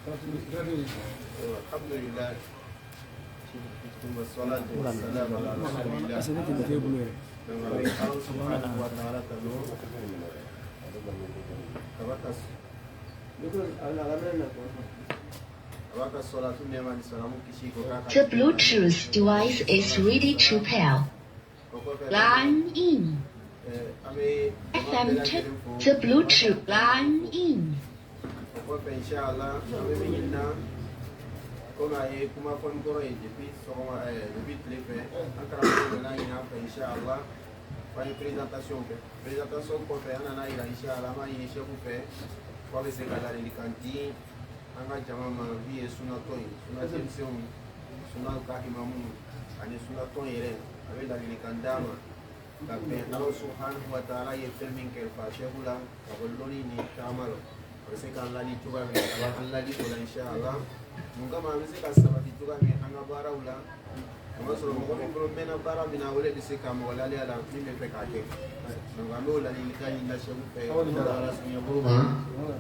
الحمد لله والصلاة والسلام على رسول الله. سبحانه وتعالى The Bluetooth device is ready to pair. Line in. FM check. The Bluetooth line in. Présentation qu'on fait, on a Inch'Allah, pour les égaler les cantines, on a jamais vu et Sunatoy, Sunatension, Sunakahimamu, et Sunaton Eren, avec la Lilicandama, la Pénalo Suhan, Watara et Filming Kerpachehula, Kavoloni, Kamalo, parce qu'en la litura, en la litura, Inch'Allah, Mungama, c'est qu'à Sabatitura, Angabaraula.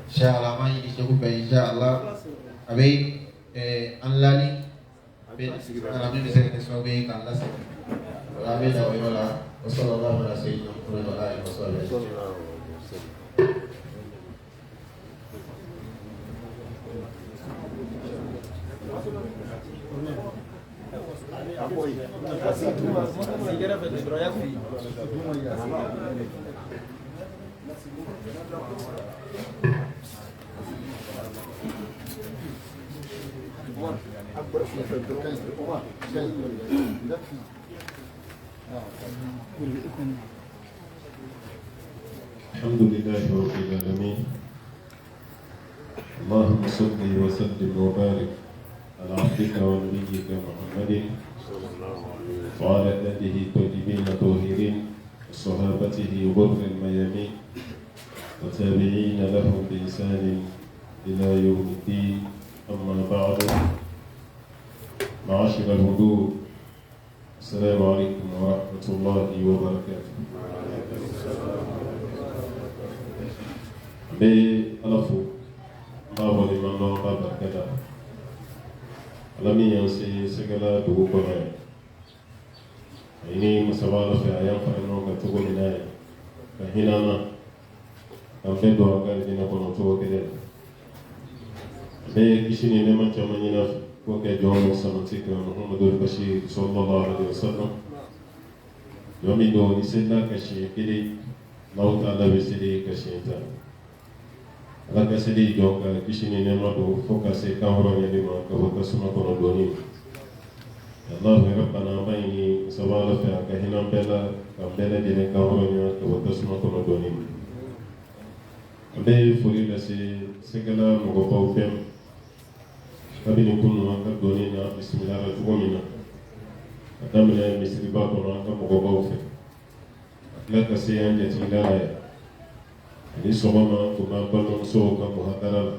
Inshallah ini cukup inshallah abi anlani abi alami bisa kita sobi kanda se abi dah wala sallallahu alaihi wasallam. الحمد لله رب العالمين. اللهم صل وسلم وبارك على عبدك ونبيك محمد وعلى آله الطيبين الطاهرين وصحابته غر الميامين وتابعين لهم بإحسان إلى يوم الدين. أما بعد، معاشر الحضور، السلام عليكم ورحمة الله وبركاته. بألفو ما هو لمن الله بركاته alami yang segala dugu kɔnɔ ini masabala fɛ a y'an fara ɲɔgɔn kan cogo min na ye ka hinɛ an na ka bɛɛ don an ka diinɛ kɔnɔ cogo kelen na a bɛ kisi ni nɛɛma caman ɲini a fɛ k'o kɛ jɔn min sabati ka Muhamadu Bashir sallallahu alaihi wasallam jɔn min don ni selila ka siɲɛ kelen n'aw ta labɛn seli ka siɲɛ tan ala ka seli jɔ ka kisi ni nɛɛma don fo ka se kan hɔrɔnyali ma ka bɔ tasuma kɔnɔ dɔɔni Allahu rabbana ba ɲini sabala fɛ a ka hinɛ an bɛɛ la k'an bɛɛ lajɛlen kan hɔrɔnya ka bɔ tasuma kɔnɔ dɔɔni an bɛ foli lase sɛgɛla mɔgɔbaw bɛɛ ma kabini kunu an ka dɔɔni na bisimilara cogo min na ka daminɛ misiriba kɔnɔ an ka mɔgɔbaw fɛ ka tila ka se an jatigila ye ni sɔgɔma tun b'an balimamusow ka muhadara la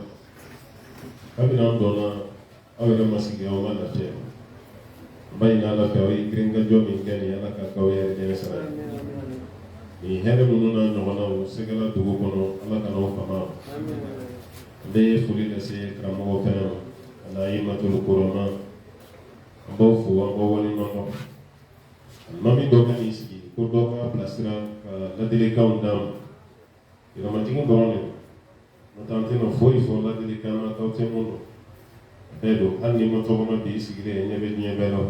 kabini an dɔnna aw yɛrɛ ma sigi aw ma lafiya an b'a ɲini ala fɛ aw ye girinkajɔ min kɛ nin ala ka k'aw yɛrɛ ɲɛ sara nin hɛrɛ minnu n'a ɲɔgɔnnaw sɛgɛla dugu kɔnɔ ala ka n'aw fama an bɛ foli lase karamɔgɔ fɛnɛ ma ana yi matulu kurama an b'aw fo an b'aw waleɲuman dɔn alimami dɔ ka n'i sigi ko dɔ ka bilasira ka ladilikanw d'a ma yɛlɛmatigi dɔrɔn de n'o tɛ an tɛna foyi fɔ ladilikan na k'aw tɛ mun dɔn bɛɛ don hali n'i ma tɔgɔma bi i sigilen ɲɛ bɛ diɲɛ bɛɛ la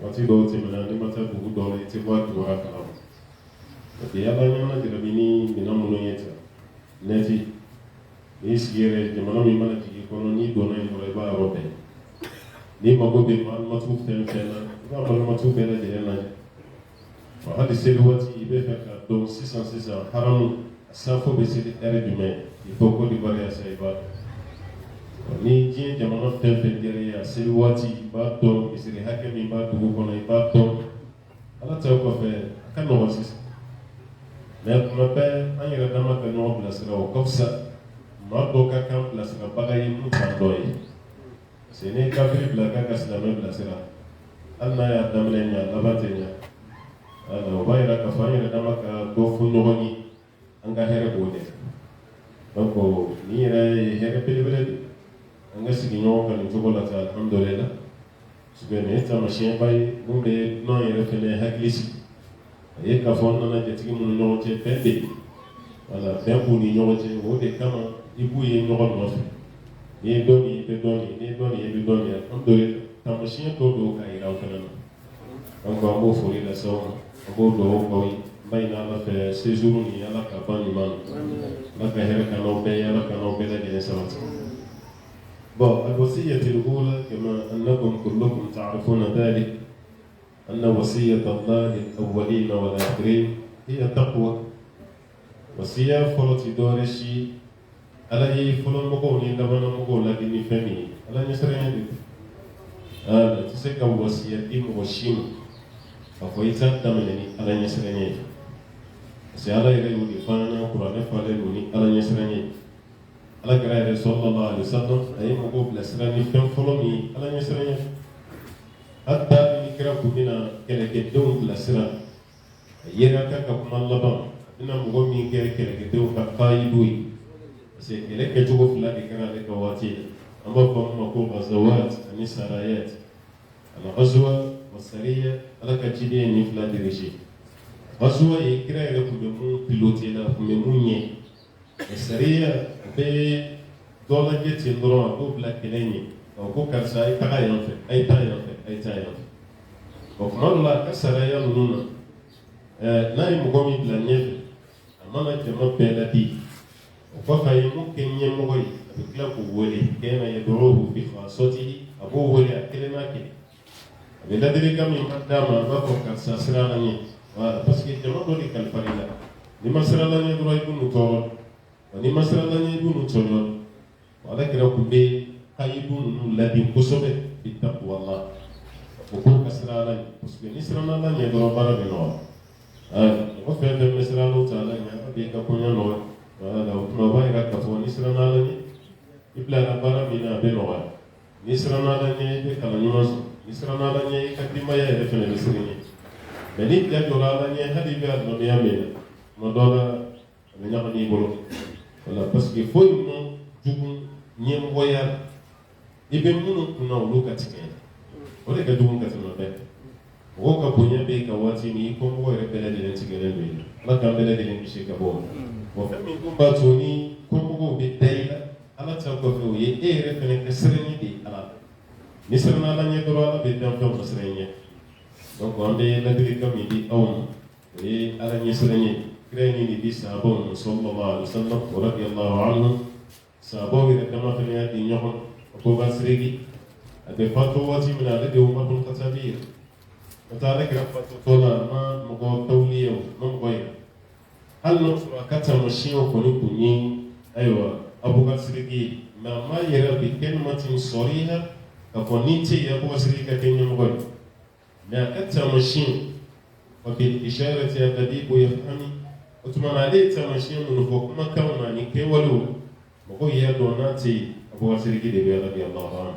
waati dɔw tɛmɛna n'i ma taa dugu dɔw la i tɛ bɔ a kibaruya kalama parce que ala ɲana jarabi ni minɛn minnu ye tan nɛti n'i sigi yɛrɛ jamana min mana jigin kɔnɔ n'i donna yen dɔrɔn i b'a yɔrɔ bɛɛ n'i mago bɛ malimatu fɛn fɛn na i b'a malimatu bɛɛ lajɛlen lajɛ wa hali seli waati i bɛ fɛ ka dɔn sisan haramu safo bɛ seli ɛrɛ jumɛn il faut que de bari a sa i b'a dɔn ni diɲɛ jamana fɛn fɛn diyara i ye a seli waati i b'a dɔn misiri hakɛ min b'a dugu kɔnɔ i b'a dɔn ala ta kɔfɛ a ka nɔgɔn sisan mais tuma bɛɛ an yɛrɛ dama ka ɲɔgɔn bilasira o ka fisa maa dɔw ka kan bilasirabaga ye mun t'an dɔ ye parce que ni kafiri bila k'a ka silamɛ bilasira hali n'a y'a daminɛ ɲɛ a laban tɛ ɲɛ o b'a yira k'a fɔ an yɛrɛ dama ka dɔ fɔ ɲɔgɔn ye an ka hɛrɛ b'o de donc nin yɛrɛ ye hɛrɛ belebele de anga sigi ɲɔgɔn kan nin cogo la ten alhamdulillah ne taamasiyɛn ba ye mun bɛ n'an yɛrɛ fɛnɛ hakili sigi a ye k'a fɔ an nana jatigi minnu ɲɔgɔn cɛ fɛn bɛ yen wala fɛn b'u ni ɲɔgɔn cɛ o de kama i b'u ye ɲɔgɔn nɔfɛ n'i ye dɔn nin i bɛ dɔn nin n'i ye dɔn nin i bɛ dɔn nin alhamdulillah taamasiyɛn dɔw don k'a yira aw fɛnɛ na donc an b'o foli lase aw ma an b'o dugawu k'aw ye n b'a ɲini ala fɛ séjour nin ala ka ban ɲuman na ala ka hɛrɛ ka n'aw bɛɛ ye ala ka n'aw bɛɛ lajɛlen sabati. bon الوصية الأولى كما أنكم كلكم تعرفون ذلك أن وصية الله للأولين والآخرين هي تقوى وصية فلوتي دورشي على يفلون مقولين لبنا مقول لكن فمي على نسرين تسكى وصية وشيم أفويتا دمني على نسرين سيالا يريد فانا قرآن فالنوني على نسرين ala kira yɛrɛ sallallahu alaihi wasallam a ye mɔgɔw bilasira ni fɛn fɔlɔ min ye ala ɲɛsira ɲɛ hatta ni kira kun bɛna kɛlɛkɛdenw bilasira a yera ka kuma laban a bɛna mɔgɔ min kɛ kɛlɛkɛdenw ka faayidu ye parce que kɛlɛ kɛcogo fila de kɛra ale ka waati an b'a fɔ min ma ko ghazawat ani sarayat al-ghazwa wa sariya ala ka ciden ye nin fila dirige ghazwa ye kira yɛrɛ kun bɛ mun pilote la kun bɛ mun ɲɛ sariya bɛ dɔ lajɛ ten dɔrɔn a b'o bila kɛlɛ ɲɛ ko karisa a ye taga yan fɛ a ye taa yan fɛ a ye taa yan fɛ o kuma dɔ la a ka saraya ninnu na n'a ye mɔgɔ min bila ɲɛfɛ a mana jama bɛɛ ladi o kɔfɛ a ye mun kɛ ɲɛmɔgɔ ye a bɛ tila k'o wele kɛnɛ ye dɔrɔn bi fa sɔti a b'o wele a kelen n'a kelen a bɛ ladilikan min d'a ma a b'a fɔ karisa sira la ɲɛ voilà parce que jama dɔ de kalifa i la n'i ma sira la ɲɛ dɔrɔn i bɛ n'u tɔɔrɔ ni masala ni bunu tɔɲɔ wala kɛra kun bɛ kayidu ninnu ladi kosɛbɛ bi taqwa Allah o ko ka sira ala ɲɛ parce que ni siranna ala ɲɛ dɔrɔn baara bɛ nɔgɔya mɔgɔ fɛn fɛn bɛ siran ala ta ala ɲɛ a bɛ ka kɔɲɔ nɔgɔya wala o tuma b'a yira k'a fɔ ni siranna ala ɲɛ i bilara baara min na a bɛ nɔgɔya ni siranna ala ɲɛ i bɛ kalan ɲuman sɔrɔ ni siranna ala ɲɛ i ka denbaya yɛrɛ fɛnɛ bɛ siran ɲɛ mais ni bila jɔra ala ɲɛ hali i bɛ adamadenya min na tuma dɔ la a bɛ ɲagami i bolo. Voilà, parce que faut une jugu ɲɛmɔgɔya i bɛ minnu kunna olu ka tigɛ o de ka jugu ka tɛmɛ bɛɛ mɔgɔw ka bonya bɛ yen ka waati min i kɔmɔgɔw yɛrɛ bɛɛ lajɛlen tigɛlen don yen ala k'an bɛɛ lajɛlen kisi ka bɔ bon fɛn min dun b'a to ni kɔmɔgɔw bɛ da i la ala ta kɔfɛ o ye e yɛrɛ fɛnɛ ka siranɲɛ de ye ala la ni siranna ala ɲɛ dɔrɔn ala bɛ dan fɛnw ka siranɲɛ donc an bɛ ladilikan min di aw ma o ye ala ɲɛ siranɲɛ كريني دي صحابه صلى الله عليه وسلم ورضي الله عنهم صحابه إذا كما في النهاية ينقل أبو بسريكي أدفعت واتي من على دي عمر بن الخطاب وتعالى كرفت طولا ما مقول توليه ما مغير هل نصر كتا مشيو كوني كوني أيوة أبو بسريكي ما يرى بكلمة صريحة كفونيتي أبو بسريكي كيني مغير ما كتا مشيو وبالإشارة الذي يفهمي وتمنى عليه تمشي من فوق ما كان يعني كيولو مقول يا دوناتي أبو بسريكي دبي رضي الله عنه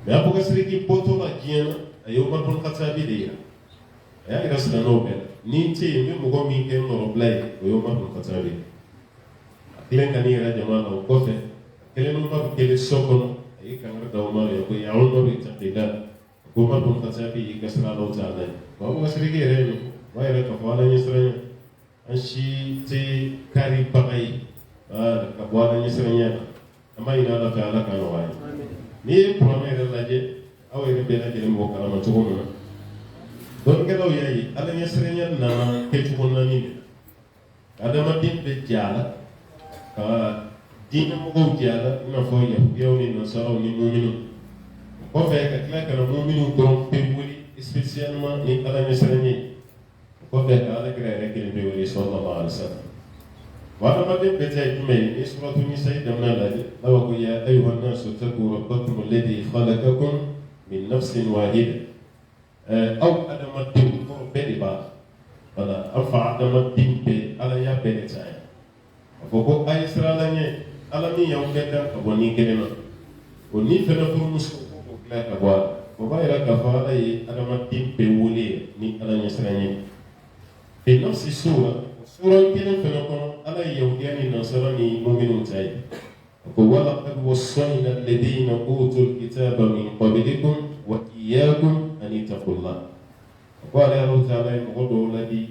ما أبو بسريكي بطولة جينا أيوم بن الخطاب ديا يا رسول الله نيتي من مقول مين كان نربلاي أيوم بن الخطاب أكلن كني رجما لو كفه أكلن ما بكل سكون أي كان رداوما يقول يا عمر بتقيدا أيوم بن الخطاب يكسر الله تعالى أبو بسريكي رجما ويا كفالا يسرنا أشي تي كاري بقي كفالا يسرنا أما إن الله تعالى كان واي ni problème yɛrɛ lajɛ aw yɛrɛ bɛɛ lajɛlen bɔ kalama cogo min na dɔnkɛlaw y'a ye ala ɲɛsiranya nana kɛcogo naani de adamaden bɛ jɛ a la ka diinɛmɔgɔw jɛ a la i n'a fɔ yahudiyaw ni nasaraw ni muminw o kɔfɛ ka tila ka na muminw dɔrɔn bɛ wuli spécialement ni ala ɲɛsiranya ye o kɔfɛ ka ala kira yɛrɛ kelen bɛ wuli sallallahu alaihi wasallam وأنا بدأت جمعي سورة النساء دمنا لدي أو يا أيها الناس اتقوا ربكم الذي خلقكم من نفس واحدة أو أدم الدين بدبا ولا أرفع أدم الدين على يا بدتاي فوق أي سرالني على مي يوم بدأ أبوني كلمة وني فنفر مسلم لا أبوا وبايرا كفارة أدم الدين بولي ني على نسراني في نفس السورة سورة كلمة فنكون على يهوديان النصارى ni mu'minun tay ولقد وصينا الذين أوتوا الكتاب من قبلكم وإياكم أن اتقوا الله. وقال الله تعالى مغضو الذي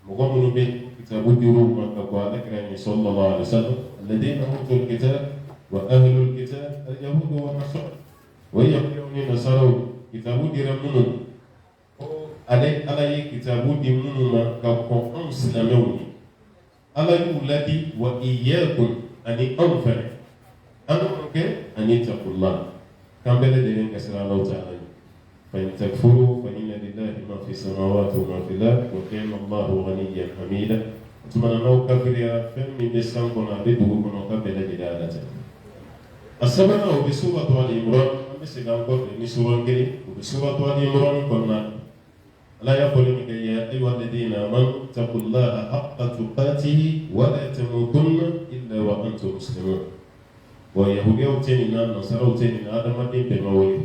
مغمن به كتاب ديروم وقال كريم صلى الله عليه وسلم الذين أوتوا الكتاب وأهل الكتاب اليهود والنصارى ويقولون نصارى كتاب ديرمون على كتاب ديمون كقوم مسلمون على الذي وإياكم أن أنفر أنك أن اتقوا الله كم بلدين كسر الله تعالى فإن تكفروا فإن لله ما في السماوات وما في الأرض وكان الله غنيا حميدا ثم أنه كفر يا فم من السماء ونعبده ونقبل جلالته. السبب بسورة آل عمران بسيطان قول سورة كريم وبسورة آل عمران قلنا لا يقول يا أيها الذين آمنوا اتقوا الله حق تقاته ولا تموتن إلا وأنتم مسلمون. ويهودي وتنين نصارى وتنين آدم الدين بمولي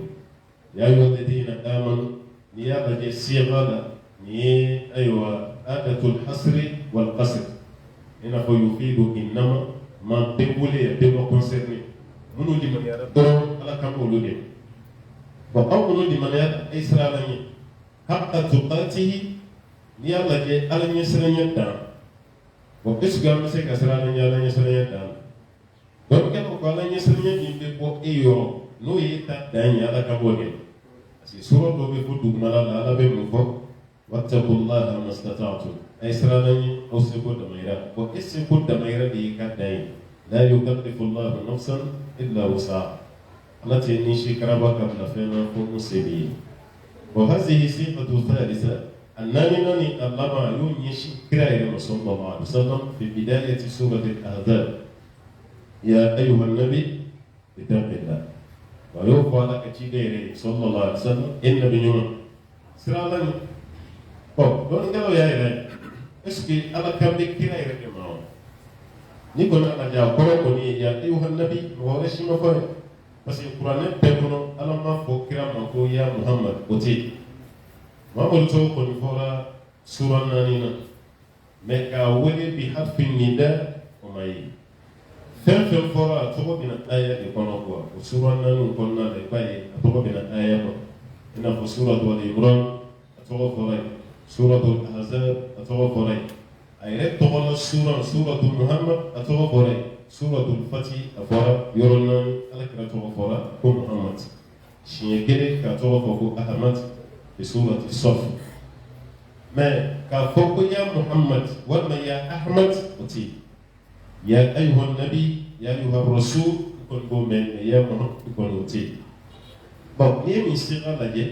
يا أيها الذين آمنوا نيابة الصيغة ني أيوة آدة الحصر والقصر إنه يفيد إنما ما تقولي بما كونسيرني منو دي من يردون على كم ولودي وأو منو دي من يرد إسرائيلي حق تقاته نيابة على يسرين دام وكسر مسك إسرائيلي على يسرين دام donc ko ala nyesrenya dimbe ko eyo no yita danya ala kabone asi suro do be fudu mala ala be mo ko wattaqullaha mastata'tum ay siralani o se ko damayra ko esse ko damayra di ka dai la yukallifu Allahu nafsan illa wusaha alati ni shikraba kabla fema ko musebi wa hadhihi sifatu thalitha annani nani allama yun yashkira ila sallallahu alaihi wasallam fi bidayati surati al-ahzab يا أيها النبي اتق الله ويوفى لك تشيديري صلى الله عليه وسلم إن بنيوم سرالني دون قالوا يا إلهي اسكي على كم بكتير يرجع معه نيكون على جاو كوني يا أيها النبي وهرشي ما فاي بس القرآن بيقولون على ما فكر ما هو يا محمد أتي ما قلتوا كوني فورا سورة نانينا مكا ولي بحرف النداء وما يي fɛn fɔra a tɔgɔ bɛna aya de kɔnɔ kuwa o sura naani kɔnɔna la i b'a ye a tɔgɔ bɛna aya kɔnɔ i n'a fɔ suratu Ali Imran a tɔgɔ fɔra ye suratu Ahzab a tɔgɔ fɔra ye a yɛrɛ tɔgɔ la suratu Muhammad a tɔgɔ fɔra ye suratu Fati a fɔra yɔrɔ naani Alakira tɔgɔ fɔra ko Muhammad siɲɛ kelen k'a tɔgɔ fɔ ko Ahmad de suratu Saf mais k'a fɔ ko ya Muhammad walima ya Ahmad o tɛ yen. يا أيها النبي يا أيها الرسول يكون بومن يا محمد يكون وتي bon يمين سيغا لاجي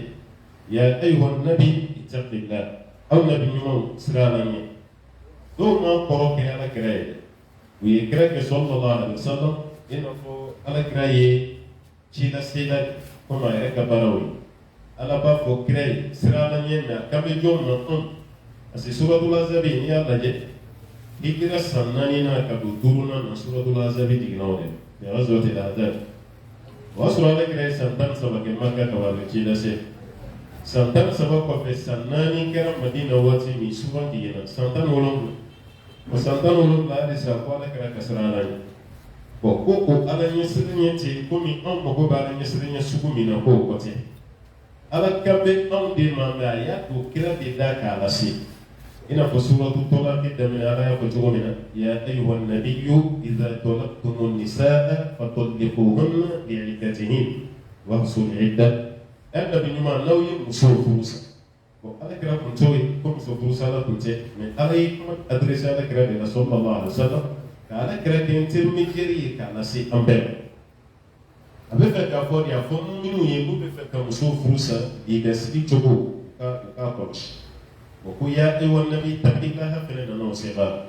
يا أيها النبي اتق الله أو نبي نمو سرالاني دو ما قروك على كراي ويكراك صلى الله عليه وسلم إنه على كراي تشيلا سيلا كما يرك باروي على بافو كراي سرالاني ما كم يوم ما أسي سورة الأحزاب يا لاجي hijira sanani na kadu turuna na suratul Ahzab dignawde ya ghazwatil Ahzab wa sura lakra santan sabake makka kawale chida se santan sabako fe sanani kera madina wati mi sura digina santan wolon wa santan wolon la de sa ko lakra kasrana ko ala nyesrinya ti ko mi on ko ba ala nyesrinya suku mi na ko ko ti ala kabe on de manda ya ko kira de da kala si إن سورة الطلاق من آية فتغمنا يا أيها النبي إذا طلقتم النساء فطلقوهن لعدتهن واحصوا العدة النبي نما نوي مسور فروسا وأنا كلا كنتوي كم مسور فروسا لا كنت من عليكم أدرس على كلا صلى الله عليه وسلم على كلا كنتم مجري كلا سي أمبر أبفك أفضل يفهم منو يبو بفك مسور فروسا يجسدي تبو كاكوش وكويا أيها النبي اتق الله فلنا نوصيغا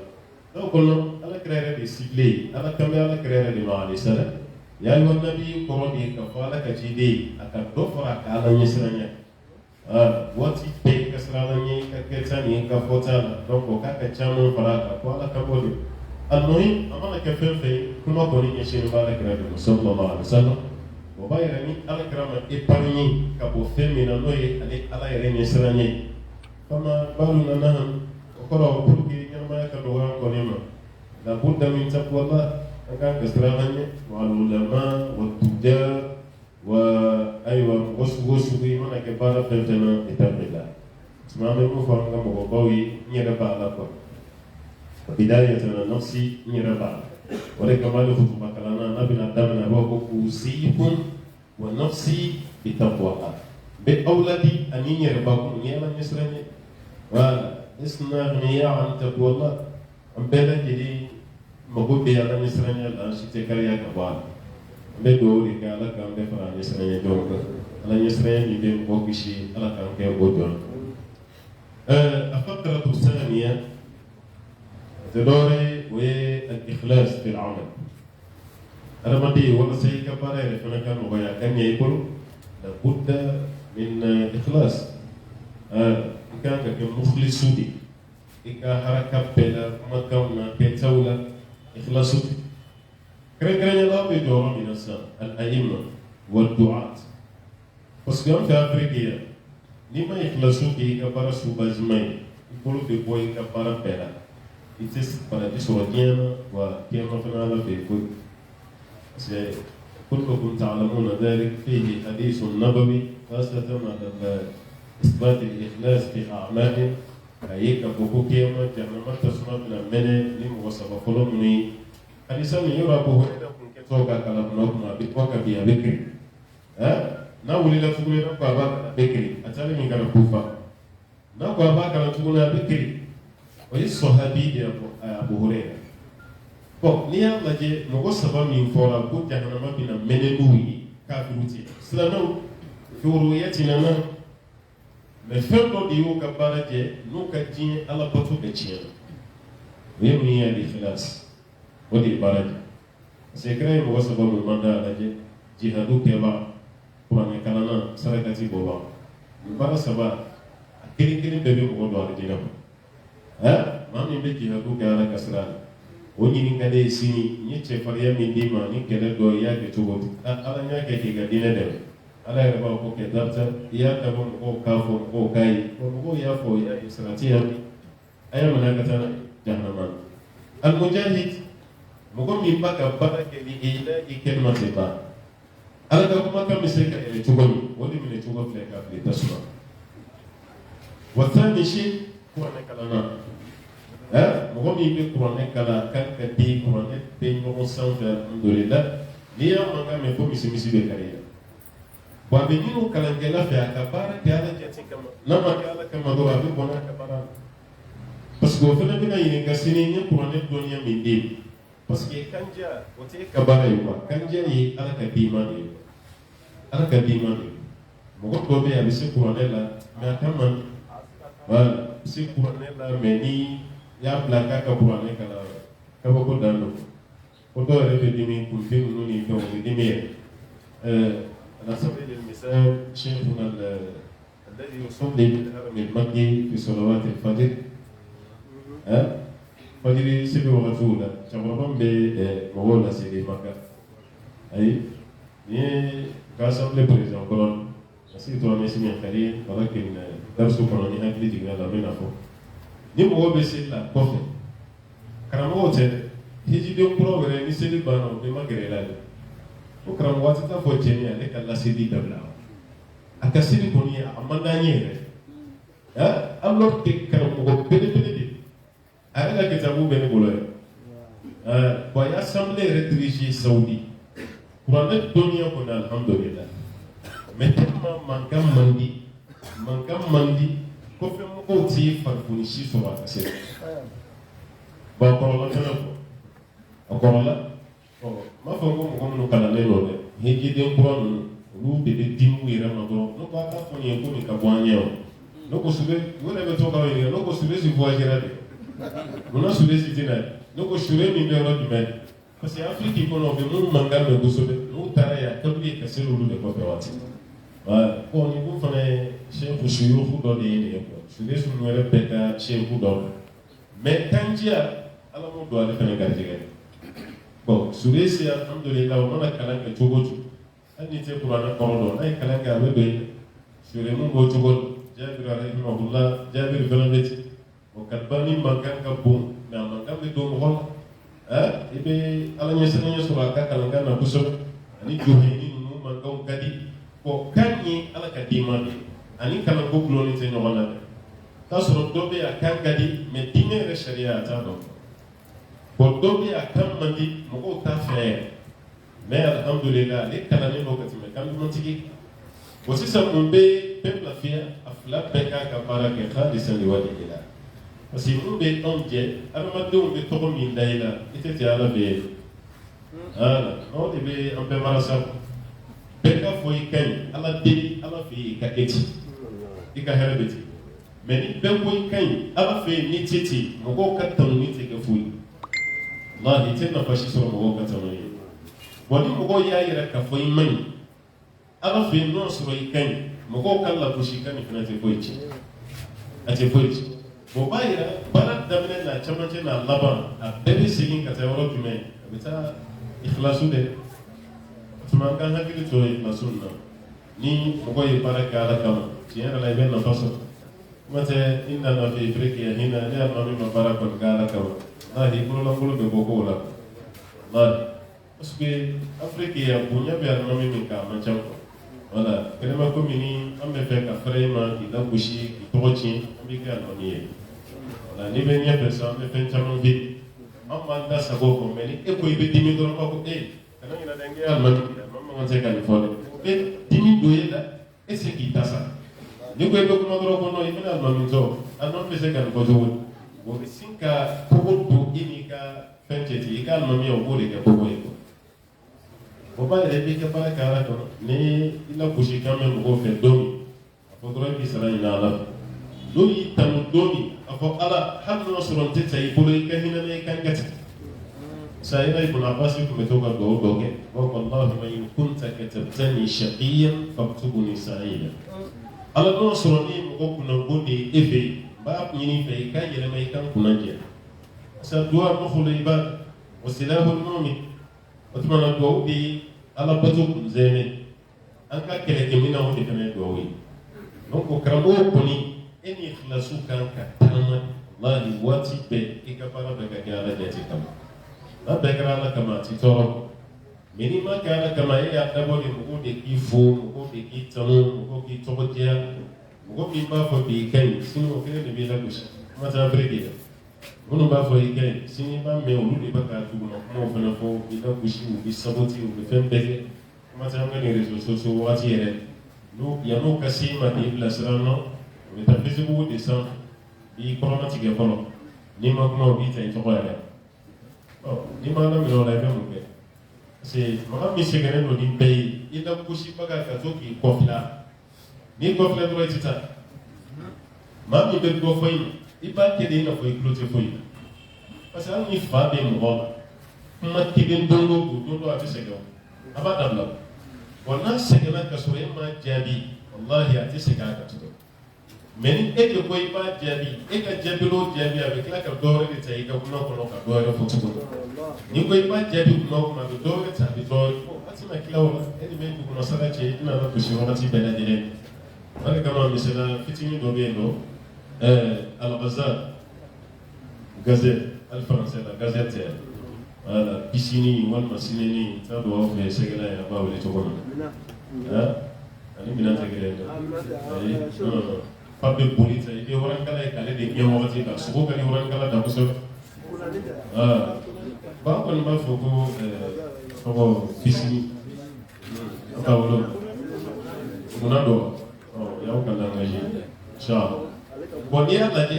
لو قلنا على كريرة دي سيبلي على كم على كريرة دي معالي سنة يا أيها النبي قرني كفالك جدي أكدفرك على يسرني واتي بي كسراني كتاني كفوتانا دونك كتشامو فراك وعلى كبولي المهم أمانا كفين في كما قولي يشير بالك رجل صلى الله عليه وسلم وبايرني على كرامة إباني كبو فيمينا نوي على يرين يسرني كما بالنا نهم وقرأوا بركي كما يكدوا قنيما لابد من تقوى الله أكان كسرانية والعلماء والتجار وأيوة وسوسو بمن كبار فهمتنا كتاب الله ما من مفهوم كمقوي نيربا لكم بداية نفسي نيربا ولكمال خطبة كلامنا نبينا دمنا وأوصيكم ونفسي بتقوى الله بأولادي أن يرباكم نيالا نسرني وإسنا غنيا عن تقوى الله أمبلا جدي مقول بيالا نسرني الآن شتكريا كبار بدوري كالا كام دفع نسرني جونك على نسرني بين بوكشي على كام كيبودون الفقرة الثانية تدوري والإخلاص في العمل أنا ما دي ولا شيء كبار فأنا كان مغيا كان يقول لابد من إخلاص كان كمخلص سودي إذا حركة بلا مكان كتولة إخلاص سودي كرنا الله بدور من السماء الأئمة والدعاة بس كم في أفريقيا لما إخلاص سودي كبار سوبازمي يقولوا بقوي كبار بلا إتس بلاديس وكيانا وكيانا فنالا بيقول كلكم تعلمون ذلك فيه حديث نبوي خاصة على إثبات الإخلاص في أعمال أيك بوكو كيما جمعنا تسمع من المنى لموصف فلومني الإنسان يرى بوهنا كن كتوكا كلام نوما بتوكا بيا بكري نقول لا تقول لنا بابا بكري أتالي من كنا كوفا نقول بابا كنا تقول بكري ويصحابي أبو هريرة bon ni y'a lajɛ mɔgɔ saba min fɔra ko jahanama bɛna mɛnɛ n'u ye kafiru ti silamɛw foroya ti nana mɛ fɛn dɔ de y'u ka baara kɛ n'u ka diɲɛ ala bato bɛ tiɲɛ o ye mun ye al-ikhlas o de ye baara kɛ parce que kira ye mɔgɔ saba min man da lajɛ jihadu kɛba kuranɛ kalanna sarakati bɔba nin baara saba a kelen kelen bɛɛ bɛ mɔgɔ don alijinɛ kɔnɔ maa min bɛ jihadu kɛ ala ka sira la o ɲininkali sini n ye cɛfarinya min d'i ma ni kɛlɛ dɔ i y'a kɛ cogo di ala n y'a kɛ k'i ka diinɛ dɛmɛ ala yɛrɛ b'a fɔ kɛ darita i y'a dabɔ mɔgɔw k'a fɔ mɔgɔw k'a ye wa mɔgɔw y'a fɔ i y'a ye salati y'a di a y'a minɛ ka taa jahanama al-mujahid mɔgɔ min b'a ka baara kɛ ni i la i kɛnɛma tɛ ban ala ka kumakan bɛ se ka yɛlɛ cogo min o de minɛ cogo filɛ k'a fili tasuma wa thani shay kuranɛ kalanna mɔgɔ min bɛ kuranɛ kalan kan ka di kuranɛ bɛ ɲɔgɔn sanfɛ alhamdulillah n'i y'a mankan mɛn ko misi bɛ kari la wa a bɛ ɲini o kalankɛla fɛ a ka baara kɛ ala jate kama n'a ma kɛ ala kama dɔrɔn a bɛ bɔ n'a ka baara la parce que o fana bɛna ɲininka sini n ye kuranɛ dɔnniya min di parce que kandiya o tɛ e ka baara ye quoi kandiya ye ala ka dima de ye ala ka dima de ye mɔgɔ dɔw bɛ yen a bɛ se kuranɛ la mɛ a ka man voilà a bɛ se kuranɛ la mɛ ni y'a bila k'a ka kuranɛ kalan kabako dan don ko dɔw yɛrɛ bɛ dimi kunfin ninnu ni fɛnw o bɛ dimi yɛrɛ على سبيل المثال شيخنا الذي يصلي بالهرم المكي في صلوات الفجر فجر سبي وغفولة شغربان بمغولة سيدي مكة أي كاسم لبريزان قرن نسيتوا أن اسمي خليل ولكن درسوا قرني هكذا تقول من أفو ni mɔgɔ bɛ seli la kɔfɛ karamɔgɔw tɛ dɛ hijiden kura wɛrɛ ni seli banna o bɛɛ ma gɛrɛ la dɛ ko karamɔgɔ ti t'a fɔ cɛ ni ale ka laseli dabila a ka seli kɔni a man d'an ye yɛrɛ alors que karamɔgɔ belebele de a yɛrɛ ka kitabu bɛ ne bolo yɛrɛ bon a ye assemblée yɛrɛ dirige Saoudi kuranɛ dɔnniya kɔni alhamdulillah mais tellement mankan man di ko fɛn mɔgɔw ti farifoni si sɔrɔ a ka seli bon a kɔrɔla fɛnɛ kɔ a kɔrɔla m'a fɔ ko mɔgɔ minnu kalannen don dɛ hijiden kura ninnu olu de bɛ di u yɛrɛ ma dɔrɔn ne ko a ka fɔ nin ye ko nin ka bɔ an ɲɛ o ne ko sube u yɛrɛ bɛ to k'aw ɲininka ne ko sube si voyagera de munna sube si tɛ na ye ne ko sube min bɛ yɔrɔ jumɛn parce que afiriki kɔnɔ o bɛ mun mankan mɛn kosɛbɛ n'u taara yan ka d'u ye ka seli olu de kɔfɛ waati bon nin dun fana ye seku suyuku dɔ de ye nin ye quoi sube ninnu yɛrɛ bɛɛ ka seku dɔ mais kanjiya ala m'o don ale fana garijɛgɛ bon sube si alhamdulillah o mana kalan kɛ cogo o cogo hali ni tɛ kuranɛ kɔrɔ dɔn n'a ye kalan kɛ a bɛ don yen sure mun b'o cogo la Jabir rahimahullah Jabir fana bɛ ten o kalibani mankan ka bon mais a mankan bɛ don mɔgɔ la I bɛ ala ɲɛsinnen sɔrɔ a ka kalankan na kosɛbɛ ani jɔhɛni ninnu mankanw ka di kan ye ala ka di ma de ani kalanko gulɔlen tɛ ɲɔgɔn na dɛ k'a sɔrɔ dɔ bɛ a kan ka di mɛ diinɛ yɛrɛ sariya a t'a dɔn dɔ bɛ a kan man di mɔgɔw t'a fɛ yɛrɛ mɛ alhamdulillah ale kalannen don ka tɛmɛ kan dumantigi sisan mun bɛ bɛɛ lafiya a fila bɛɛ kan ka baara kɛ halisan liwajihillah parce que mun bɛ anw jɛ adamadenw bɛ tɔgɔ min da i la i tɛ tɛ ala bɛ ye anw de bɛ an bɛɛ mara sa bɛɛ ka fɔ i ka ɲi ala deli ala fɛ yen i ka eti i ka hɛrɛ bɛ ten mɛ ni bɛɛ ko i ka ɲi ala fɛ yen ni tɛ ten mɔgɔw ka tanuni tɛ kɛ foyi wallahi i tɛ nafa si sɔrɔ mɔgɔw ka tanuni ye ni mɔgɔw y'a yɛrɛ ka fɔ i man ɲi ala fɛ yen n'o sɔrɔ i ka ɲi mɔgɔw ka lagosi ka nin fana tɛ foyi tiɲɛ a tɛ foyi tiɲɛ b'a yira baara daminɛ n'a camancɛ n'a laban a bɛɛ bɛ segin ka taa yɔrɔ jumɛn a bɛ taa ikhlasu de tuma an ka hakili to ikhlasu na ni mɔgɔ ye baara kɛ ala kama tiɲɛ yɛrɛ la i bɛ nafa sɔrɔ kuma tɛ i nana fɛ ifiriki hinɛ ne y'a ma min ma baara kɔni kɛ ala kama lahi bololankolon bɛ bɔ k'o la lahi parce que afiriki a bonya bɛ alimami min kan a man ca wala kɛnɛma komi ni an bɛ fɛ ka fɛrɛ i ma k'i lagosi k'i tɔgɔ tiɲɛ an bɛ kɛ alimami ye ni bɛ ɲɛfɛ sa an bɛ fɛn caman bɛ an b'an da sago kɔ mɛ ni e ko i bɛ dimi dɔrɔn b'a fɔ kana ɲinɛ dɛ n kɛ alimami man se ka nin fɔ dɛ dimi don e la e se k'i ta sa ni ko e bɛ kuma dɔrɔn ko non i bɛna alimami tɔ a n'an bɛ se ka nin fɔ cogo di o bɛ sin ka kogo don i n'i ka fɛn cɛ ten i ka alimamiya o b'o de kɛ kogo ye o b'a yɛrɛ i b'i ka baara kɛ ala kɔnɔ ni i lagosi kan bɛ mɔgɔw fɛ don min a fɔ dɔrɔn i b'i sara ɲini ala fɛ n'o y'i tanu don min a fɔ ala hali n'o sɔrɔ n tɛ ta i bolo i ka hinɛ na i kan ka tigɛ sayidina ibn abbas tun bɛ to ka dugawu dɔ kɛ o ko allahumma in kunta katabtani shaqiyan faktubni sa'idan ala n'o sɔrɔ ni mɔgɔ kunnabon de ye e fɛ yen n b'a ɲini fɛ i ka yɛlɛma i kan kunna jɛ sa duwa mɔfolo i b'a o silahul mu'min o tuma na duwawu bɛ ala bato kun zɛmɛ an ka kɛlɛkɛminɛnw de fana ye duwawu ye donc karamɔgɔ kɔni e ni ikhlasu kan ka taama wallahi waati bɛɛ i ka baara bɛɛ ka kɛ ala jate kama n'a bɛɛ kɛra ala kama a ti tɔɔrɔ mɛ n'i ma kɛ ala kama e y'a dabɔ de mɔgɔw de k'i fo mɔgɔw de k'i tanu mɔgɔw k'i tɔgɔ diya mɔgɔ min b'a fɔ bi i ka ɲi sini o kelen de b'i lagosi kuma tɛ afiriki la minnu b'a fɔ i ka ɲi sini b'a mɛn olu de bɛ ka duguma kumaw fana fɔ u b'i lagosi u b'i saboti u bɛ fɛn bɛɛ kɛ kuma tɛ an ka nin réseaux sociaux waati yɛrɛ yan'o ka se i ma k'i bilasira nɔ u bɛ taa Facebook de sanfɛ i kɔrɔma tigɛ fɔlɔ n'i ma kuma u b'i ta i tɔgɔ yɛrɛ n'i ma ala minɛ o la i bɛ mun kɛ parce que maa min sɛgɛnnen don ni bɛɛ ye i lagosibaga ka to k'i kɔfila n'i kɔfila dɔrɔn i tɛ taa maa min bɛ dɔ fɔ i ma i b'a kɛ de i n'a fɔ i tulo tɛ foyi la parce que hali ni fa bɛ mɔgɔ la kuma kelen don o don a tɛ sɛgɛn a b'a dabila wa n'a sɛgɛnna ka sɔrɔ e m'a jaabi walahi a tɛ segin a kan tugun mɛ ni e de ko i b'a jaabi e ka jaabi o jaabi a bɛ tila ka dɔwɛrɛ de ta i ka kuma kɔnɔ ka dɔwɛrɛ fɔ tuguni n'i ko i b'a jaabi kuma o kuma a bɛ dɔwɛrɛ ta a bɛ dɔwɛrɛ fɔ a tɛna tila o la e de bɛ duguma sara cɛ i tɛna ala gosi wagati bɛɛ lajɛlen o de kama misala fitinin dɔ bɛ yen nɔ Al-Ghazal gazette ali français la gazette voilà piscine walima sinɛni t'a dɔn aw fɛ sɛgɛla ye a b'a wele cogo min na ani minɛn tɛ kelen dɛ fa bɛ boli ta i bɛ warankala ye k'ale de ɲɛ wagati la sogo ka di warankala da kosɛbɛ ba kɔni b'a fɔ ko tɔgɔ piscine a b'a wolo munna dɔ y'aw ka langage inchallah bon n'i y'a lajɛ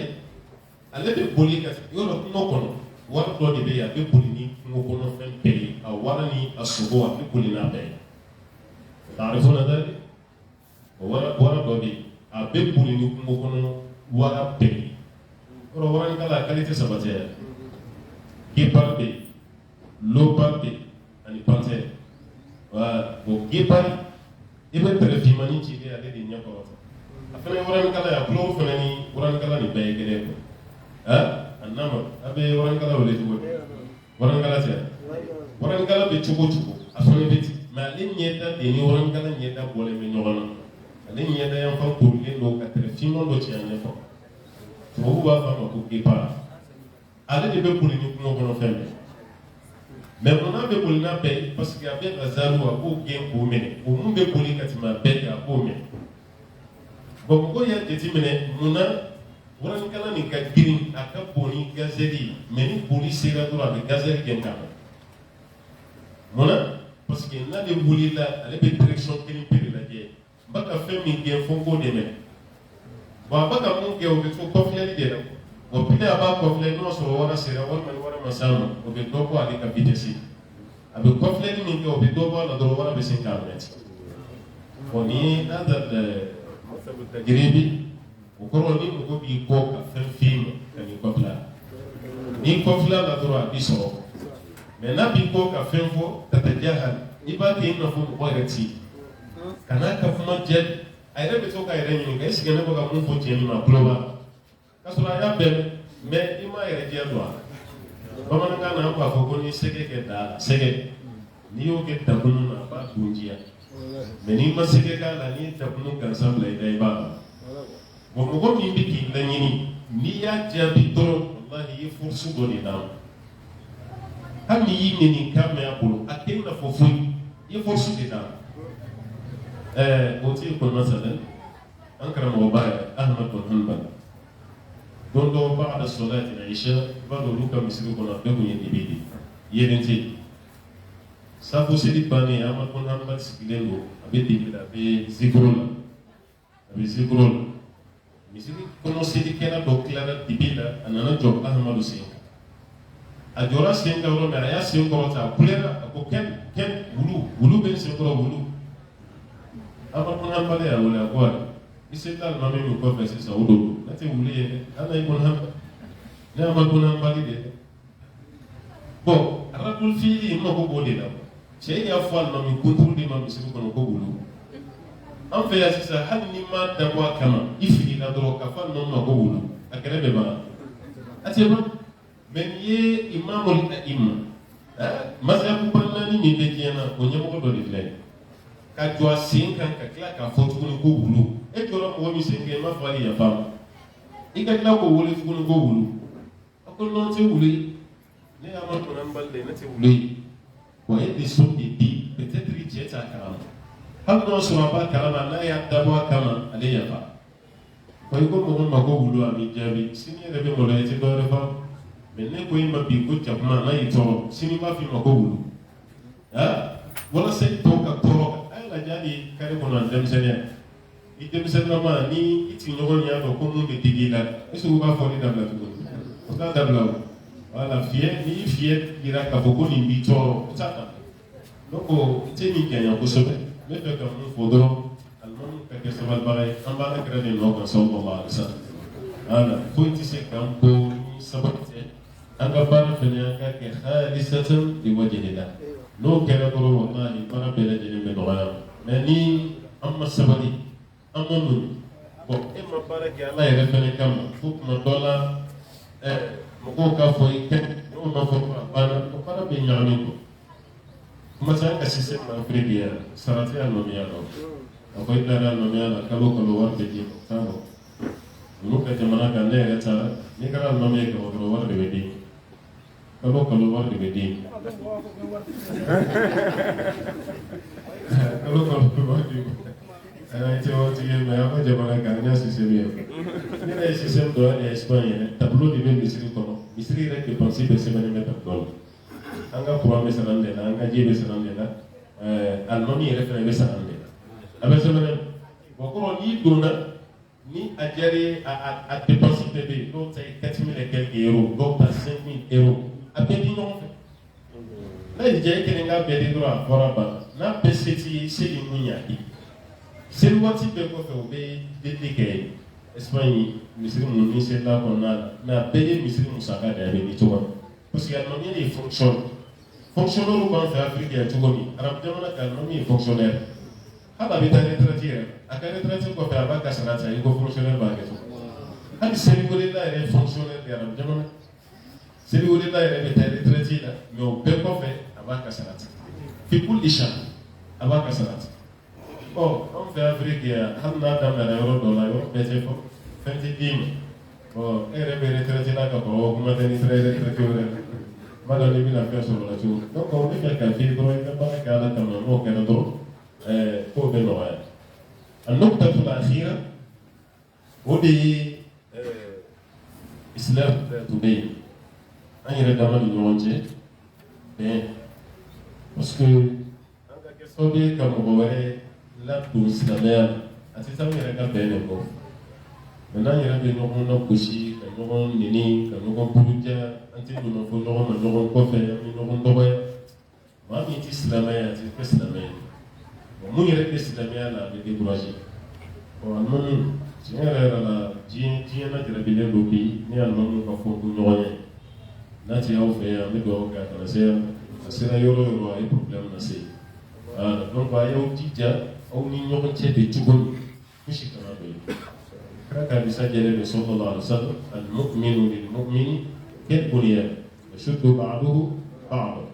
ale bɛ boli ka yɔrɔ kungo kɔnɔ wari dɔ de bɛ yen a bɛ boli ni kungo kɔnɔ fɛn bɛɛ ye a wara ni a sogo a bɛ boli n'a bɛɛ ye taarifo na dɛ o wara dɔ bɛ yen a bɛ boli ni kungo kɔnɔ wara bɛɛ ye yɔrɔ waranikala qualité saba tɛ yan guépard bɛ yen léopard bɛ yen ani panthère voilà bon guépard i bɛ pɛrɛ finmani cilen ale de ɲɛ kɔrɔ a fana ye waranikala ye a kulo fana ni waranikala ni bɛɛ ye kelen ye a nama a bɛ waranikala wele cogo di waranikala tɛ waranikala bɛ cogo cogo a fana bɛ ten mɛ ale ɲɛda de ni waranikala ɲɛda bɔlen bɛ ɲɔgɔn na ale ɲɛda yan fan korilen don ka tɛrɛ finman dɔ ci a ɲɛfɛ tubabuw b'a fɔ a ma ko guépard ale de bɛ boli ni kungo kɔnɔ fɛn bɛɛ mais mon âme est pour la paix parce qu'il y a bien la zalou à beau gain pour mener. Au monde est pour les quatre ma paix à beau mener. Bon, pourquoi il y a des timés, mon âme, on a un canal qui a green à Caponi, Gazeli, mais ni police est là pour la Gazeli qui est là. Mon âme, parce qu'il y a des boulis là, à la direction qui est pérille la guerre. Baka fait mi qui est fonko de même. Bon, baka mon qui est au béton coffre l'idée là. Bon, puis là, bas coffre non sur le wara sera, on va voir ma salle, au béton pour aller capiter ici. Avec coffre l'idée, au béton pour la droite de 50 mètres. On y a de Gréby, au coroni, au gobi coca, fait film, comme il coffre là. Ni coffre là, la droite, il sort. Mais là, il coca, fait un faux, t'as déjà, il va dire, il ne faut pas arrêter. Kana ka kuma jet ayre be to ka ayre ni ga sigene ko ka mun fo tieni ma globa kasura ya be me ima ayre je do bamana nga na ko ko ni sege ke da sege ni o ke tabunu na ba bunjia me ni ma sege ka la ni tabunu kan samle dai ba bo mo ko ni biki la ni ya jabi to wallahi yi fursu do ni na ha ni yi ni kam ya bulu akenna fo fu yi fursu di na قلت لكم مثلا أنكرم وبايع أحمد بن حنبل دون بعد صلاة العشاء بعد لوكا مسلوكنا بقوا يدبيدي يدنتي سافو سيدي باني أحمد بن حنبل سكيلو أبي دبيدا أبي زيكرول مسلي كنا سيدي كنا دوكلا دبيدا أنا نجوب أحمد سين أجورا سين كورو معايا سين كورو تا كلنا أكو كن ولو بين سين كورو ولو Apa pun hamba dia boleh akuat. Bismillah mami muka versi Saudi. Nanti boleh. Anak pun hamba. Ni apa pun hamba dia. Bo, Arabul fili mau boleh lah. Saya afal mami kontrol di mami sebab kau bulu. Am faya sisa hal ni ma dawa kama. Ifili na doro kafal nom mau bulu. Akhirnya beba. Asyik men ye imamul imam. Mazhab panani ni dekiana. Punya mau dori lain. Ka jɔ sen kan ka tila k'a fɔ tuguni ko wulu e jɔra mɔgɔ min sen kan i ma fali yafa ma i ka tila k'o wele tuguni ko wulu a ko non tɛ wulu ye ne y'a ma tɔnɔ n bali de ne tɛ wulu ye wa e de sɔn de di peut-être cɛ t'a kalama hali n'o sɔrɔ a b'a kalama n'a y'a dabɔ a kama ale yafa wa i ko mɔgɔ ma ko wulu a b'i jaabi sini yɛrɛ bɛ mɔlɔ ye tɛ dɔwɛrɛ fa mais ne ko i ma bi ko jakuma n'a y'i tɔɔrɔ sini b'a f'i ma ko wulu walasa i tɔw ka tɔɔrɔ jadi kare kono denmisɛnniya i denmisɛnnama ni i tigiɲɔgɔn y'a dɔn ko mun bɛ digi i la est ce que u b'a fɔ ni dabila tuguni o t'a dabila o wala fiyɛ ni i fiyɛ yira k'a fɔ ko nin b'i tɔɔrɔ o t'a dabila donc i tɛ nin janya kosɛbɛ n bɛ fɛ ka mun fɔ dɔrɔn alimami ka kɛ sabalibaga ye an b'ala kɛra de nɔ kan sallallahu alaihi wasallam wala foyi tɛ se k'an bɔ ni sabali tɛ an ka baara fɛnɛ an ka kɛ khalisatan liwajhillah n'o kɛra dɔrɔn wallahi baara bɛɛ lajɛlen bɛ nɔgɔya mais ni an ma sabali an ma muɲu bon e ma baara kɛ ala yɛrɛ fɛnɛ kama fo tuma dɔ la mɔgɔw k'a fɔ i kɛ n'o ma fɔ ko a banna o baara bɛ ɲagami kɔ kuma se an ka système afrique yan sarati y'a nɔmiya dɔn a fɔ i tilara nɔmiya la kalo kalo wari bɛ d'i ma t'a dɔn olu ka jamana kan ne yɛrɛ taara n'i kɛra nɔmi ye kama dɔrɔn wari de bɛ d'i ma kalo kalo wari de bɛ d'i ma kalau berbagi, itu dia apa zaman agaknya sistem ya. Ini ada sistem doa di Espanya, tak perlu dibilang misteri kono. Misteri rek dipensi bersama dengan kono. Angga puan besaran dena, angga je besaran dena, almami referensi besaran dena. Apa sebenarnya? Waktu ni dona ni ajari a depensi bebe, donc c'est 4 000 et quelques euros, donc pas 5 000 euros. Apa di non? Là, il y a quelqu'un qui a des droits à voir n'a pas ceci, c'est une mouillade. C'est le motif de quoi on veut dédiquer. Espagne, monsieur Mouni, c'est là qu'on a, n'a payé monsieur Moussaka d'Amérique, tu vois. Parce qu'il y a un moment, il fonctionne. Fonctionnaire au banc d'Afrique, il y a tout comme il. Alors, il y a un fonctionnaire. Ah, bah, il y a un retraité. À quel retraité qu'on fait avant qu'à Sanata, il y a un fonctionnaire baguette. Ah, c'est le là, il est fonctionnaire de la c'est le là, il est retraité là. Mais on peut pas faire avant qu'à Sanata. People Isha, avant qu'à Sanata. Oh, on fait Afrique, il y a un $100, mais c'est pas. Fait 10 000. Bon, et retraité là, quand on va maintenir très retraité. Madame les villes à faire sur la tour. Donc on est fait qu'à vivre, il n'y a pas qu'à la caméra, on a d'autres. Pour venir. النقطة الأخيرة ودي إسلام تبين أن يرجع من يوانجي parce que en ka kɛ sababu ye ka mɔgɔ wɛrɛ ladon silamɛya la a tɛ taa an yɛrɛ ka bɛn de kɔ mɛ n'an yɛrɛ bɛ ɲɔgɔn lagosi ka ɲɔgɔn neni ka ɲɔgɔn buruja an tɛ donna fɔ ɲɔgɔn ma ɲɔgɔn kɔfɛ an bɛ ɲɔgɔn dɔgɔya maa min tɛ silamɛya a tɛ kɛ silamɛya ye mun yɛrɛ bɛ silamɛya la a bɛ découragé alimami tiɲɛ yɛrɛ yɛrɛ la diɲɛ lajarabilen dɔ bi ni alimami ka fɔ ko ɲɔgɔn ye n'a ti y'aw fɛ yan an bɛ dugawu kɛ a kana se yan a sera yɔrɔ o yɔrɔ a ye problème lase donc a y'aw jija aw ni ɲɔgɔn cɛ de cogo min fosi kana bɛ yen kira ka hadisa jɛlen bɛ sallallahu alaihi wasallam al-mu'minu lil-mu'mini kal-bunyan yashuddu ba'duhu ba'dan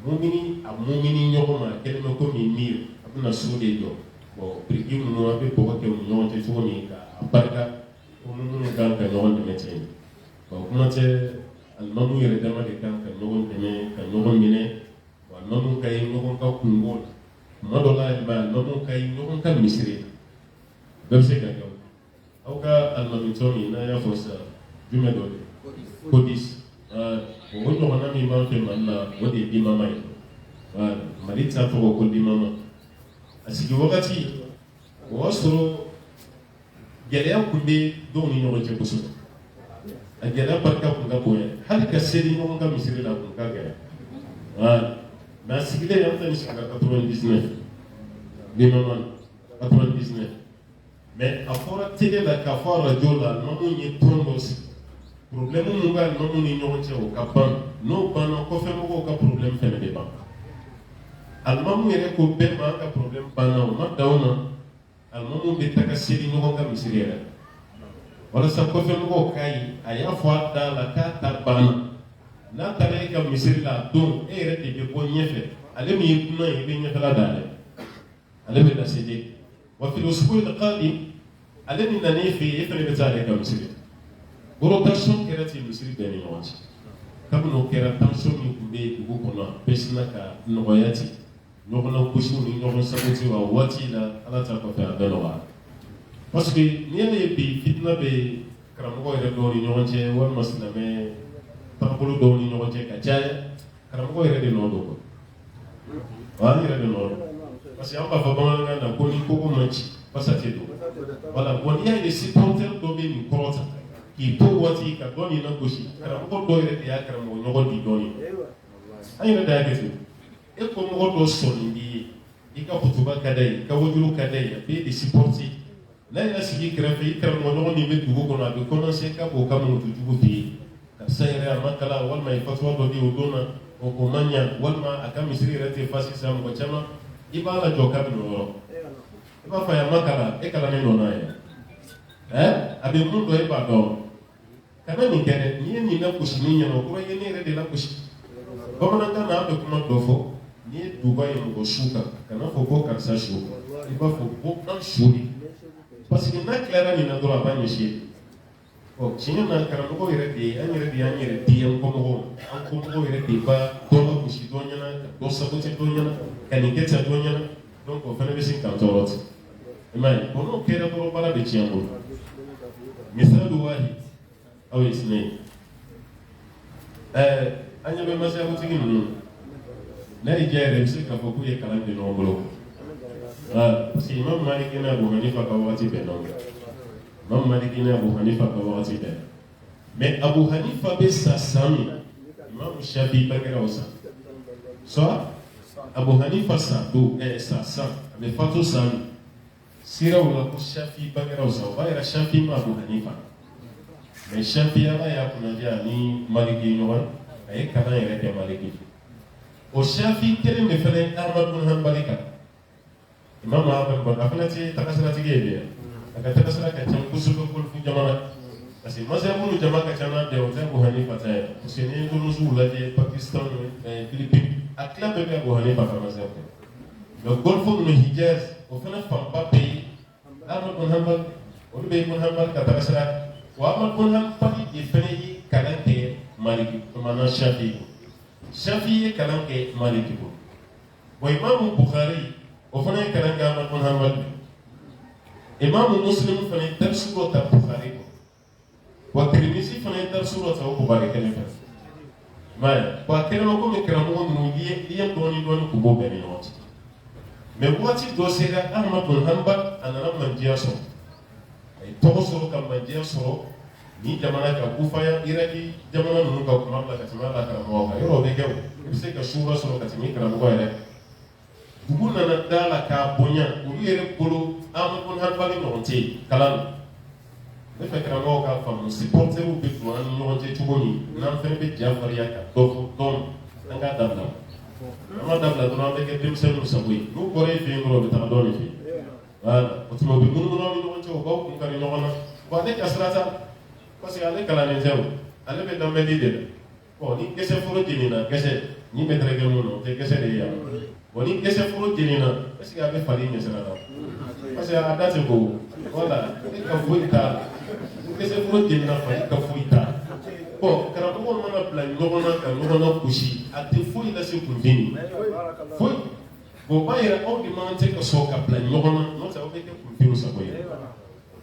mumini a mumini ɲɔgɔn ma a kɛlen bɛ komi miiri a bɛna so de jɔ bon biriki minnu an bɛ bɔgɔ kɛ u ni ɲɔgɔn cɛ cogo min k'a barika ko minnu kan ka ɲɔgɔn dɛmɛ ten bon kuma tɛ alimamu yɛrɛ dama de kan ka ɲɔgɔn dɛmɛ ka ɲɔgɔn minɛ wa alimamu ka ye ɲɔgɔn ka kungo la tuma dɔ la alimamu ka ye ɲɔgɔn ka misiri bɛɛ bɛ se ka kɛ aw ka alimamitɔ min n'a y'a fɔ sisan jumɛn dɔ de kodisi o ɲɔgɔnna min b'an fɛ mali la o de ye dimama ye mali t'a tɔgɔ ko dimama a sigi wagati o y'a sɔrɔ gɛlɛya tun bɛ dɔw ni ɲɔgɔn cɛ kosɛbɛ a gɛlɛya barika tun ka bonya hali ka seli ɲɔgɔn ka misiri la tun ka gɛlɛn mɛ a sigilen an tɛ nin sigi ka 99 limama 99 mɛ a fɔra tele la k'a fɔ arajo la alimamu ye tɔn dɔ sigi problème mun bɛ alimamu ni ɲɔgɔn cɛ o ka ban n'o banna kɔfɛmɔgɔw ka problème fɛnɛ bɛ ban alimamu yɛrɛ ko bɛɛ ma an ka problème banna o ma dan o ma alimamu bɛ taga seli ɲɔgɔn ka misiri yɛrɛ walasa kɔfɛmɔgɔw k'a ye a y'a fɔ a da la k'a ta banna n'a taara e ka misiri la don e yɛrɛ de bɛ bɔ ɲɛfɛ ale min ye dunan ye i bɛ ɲɛfɛla dayɛlɛ ale bɛ lase de wa filosofi la k'ale ale min nana e fɛ yen e fana bɛ taa ale ka misiri rotation kɛra ten misiri bɛɛ ni ɲɔgɔn cɛ kabini o kɛra tension min tun bɛ dugu kɔnɔ bɛɛ sinna ka nɔgɔya ten ɲɔgɔn lagosiw ni ɲɔgɔn sabotiw a waati la ala ta kɔfɛ a bɛɛ nɔgɔyara parce que n'i yɛrɛ ye bi fitina bɛ karamɔgɔ yɛrɛ dɔw ni ɲɔgɔn cɛ walima silamɛ taabolo dɔw ni ɲɔgɔn cɛ ka caya karamɔgɔ yɛrɛ de nɔ don wa an yɛrɛ de nɔ don parce que an b'a fɔ bamanankan na ko ni koko man ci basa tɛ don voilà bon n'i y'a ye supporter dɔ bɛ nin kɔrɔ ta k'i to waati ka dɔ nin lagosi karamɔgɔ dɔw yɛrɛ de y'a karamɔgɔ ɲɔgɔn di dɔɔnin an yɛrɛ de y'a kɛ ten e ko mɔgɔ dɔ sɔnni b'i ye i ka kutuba ka d'a ye i ka wajulu ka d'a ye a b'e de supporter n'a yɛrɛ sigi kɛrɛfɛ i karamɔgɔ ɲɔgɔn min bɛ dugu kɔnɔ a bɛ commencer k'a b'o ka munutujugu f'i ye karisa yɛrɛ a ma kalan walima a ye fatuwa dɔ di o don na o ma ɲa walima a ka misiri yɛrɛ tɛ fa sisan mɔgɔ caman i b'a lajɔ k'a bɛ n'o yɔrɔ i b'a fɔ a ma kalan e kalannen don n'a ye a bɛ mun dɔn e b'a dɔn kana nin kɛ dɛ n'i ye nin lagosi ni ɲɛna o kɔrɔ ye ne yɛrɛ de lagosi bamanankan na an bɛ kuma dɔ fɔ n'i ye duba ye mɔgɔ su kan kana fɔ ko karisa su i b'a fɔ ko an su de parce que n'a tilara nin na dɔrɔn a b'a ɲɛsin tiɲɛ na karamɔgɔ yɛrɛ de ye an yɛrɛ de y'an yɛrɛ di an kɔmɔgɔw an kɔmɔgɔw yɛrɛ de ba dɔ lagosi dɔ ɲɛna ka dɔ sabote dɔ ɲɛna ka nin kɛ tan dɔ ɲɛna donc o fana bɛ se k'an tɔɔrɔ ten i m'a ye bon n'o kɛra dɔrɔn baara bɛ tiɲɛ an bolo misali wahid aw ye sinɛ ye an ɲɛ bɛ masayagotigi ninnu ne ye diya yɛrɛ i bɛ se k'a fɔ k'u ye kalan kɛ ɲɔgɔn bolo parce que Imam Maliki ni Abu Hanifa ka wagati bɛɛ nɔ Imam Maliki ni Abu Hanifa ka wagati bɛɛ mais Abu Hanifa bɛ sa san min Imam Shafi bangera o san soit Abu Hanifa sa san a bɛ fatu san min siraw la ko Shafi bangera o san o b'a yira Shafi ma Abu Hanifa mais Shafi ala y'a kunnadiya ni Maliki ɲɔgɔn a ye kalan yɛrɛ kɛ Maliki o Shafi kelen de fana ye Ahmad bin Hanbali kan Imam Ahmad a fana tɛ tagasiraatigi ye bi a ka tagasira ka ca kosɛbɛ kɔlɔsi jamana parce que mazhab minnu jama ka ca n'a bɛɛ o tɛ Abu Hanifa ta ye parce que n'i ye Indonésie lajɛ Pakistan Philippines a tila bɛɛ bɛ Abu Hanifa ka mazhab kɛ mais Golfe ninnu Hijaz o fana fanba bɛ yen Ahmad bin Hanbal olu bɛ Ibn Hanbal ka tagasira wa Ahmad bin Hanbal de fana ye kalan kɛ Maliki maanaam Shafi Shafi'i ye kalan kɛ Maliki bolo wa Imam Bukhari o fana ye kalan kɛ Ahmad bin Hanbal Imam Muslim fana ye darsu dɔ ta Bukhari bolo wa Tirmisi fana ye darsu dɔ ta o Bukhari kelen fɛ maya wa kɛnɛma komi karamɔgɔ ninnu i ye dɔɔni k'u b'o bɛɛ ni ɲɔgɔn cɛ mais waati dɔ sera Ahmad bin Hanbal a nana mandiya sɔrɔ a ye tɔgɔ sɔrɔ ka mandiya sɔrɔ ni jamana ka Kufaya Iraki jamana ninnu ka kuma bila ka tɛmɛ ala karamɔgɔ kan yɔrɔ bɛ kɛ o i bɛ se ka suura sɔrɔ ka tɛmɛ karamɔgɔ yɛrɛ dugu nana da la k'a bonya olu yɛrɛ bolo Ahmad bin Hanbal ni ɲɔgɔn tɛ kalan na ne fɛ karamɔgɔ k'a faamu supporteriw bɛ don an ni ɲɔgɔn cɛ cogo min n'an fɛnɛ bɛ ja fariya ka dɔ fɔ dɔn an k'a dabila an ma dabila dɔrɔn an bɛ kɛ denmisɛnninw sago ye n'u bɔra e fɛ yen dɔrɔn u bɛ taga dɔ de fɛ yen voilà o tuma u bɛ munumunu aw ni ɲɔgɔn cɛ u b'aw kun kari ɲɔgɔn na bon ale ka sira t'a parce que ale kalannen tɛ o ale bɛ danbɛli de la bon ni gɛsɛ foro jenina gɛsɛ ni bɛ tɛrɛkɛ mun na o tɛ gɛsɛ de ye yan bon ni gɛsɛ foro jenina est ce que a bɛ fali ɲɛsira la parce que a da tɛ ko voilà ne ka foyi t'a la ni gɛsɛ foro jenina fali ka foyi t'a la bon karamɔgɔ mana bila ɲɔgɔn na ka ɲɔgɔn na gosi a tɛ foyi lase kunteni foyi bon b'a yɛrɛ aw de man tɛ ka sɔn ka bila ɲɔgɔn na n'o tɛ aw bɛ kɛ kunteni sago ye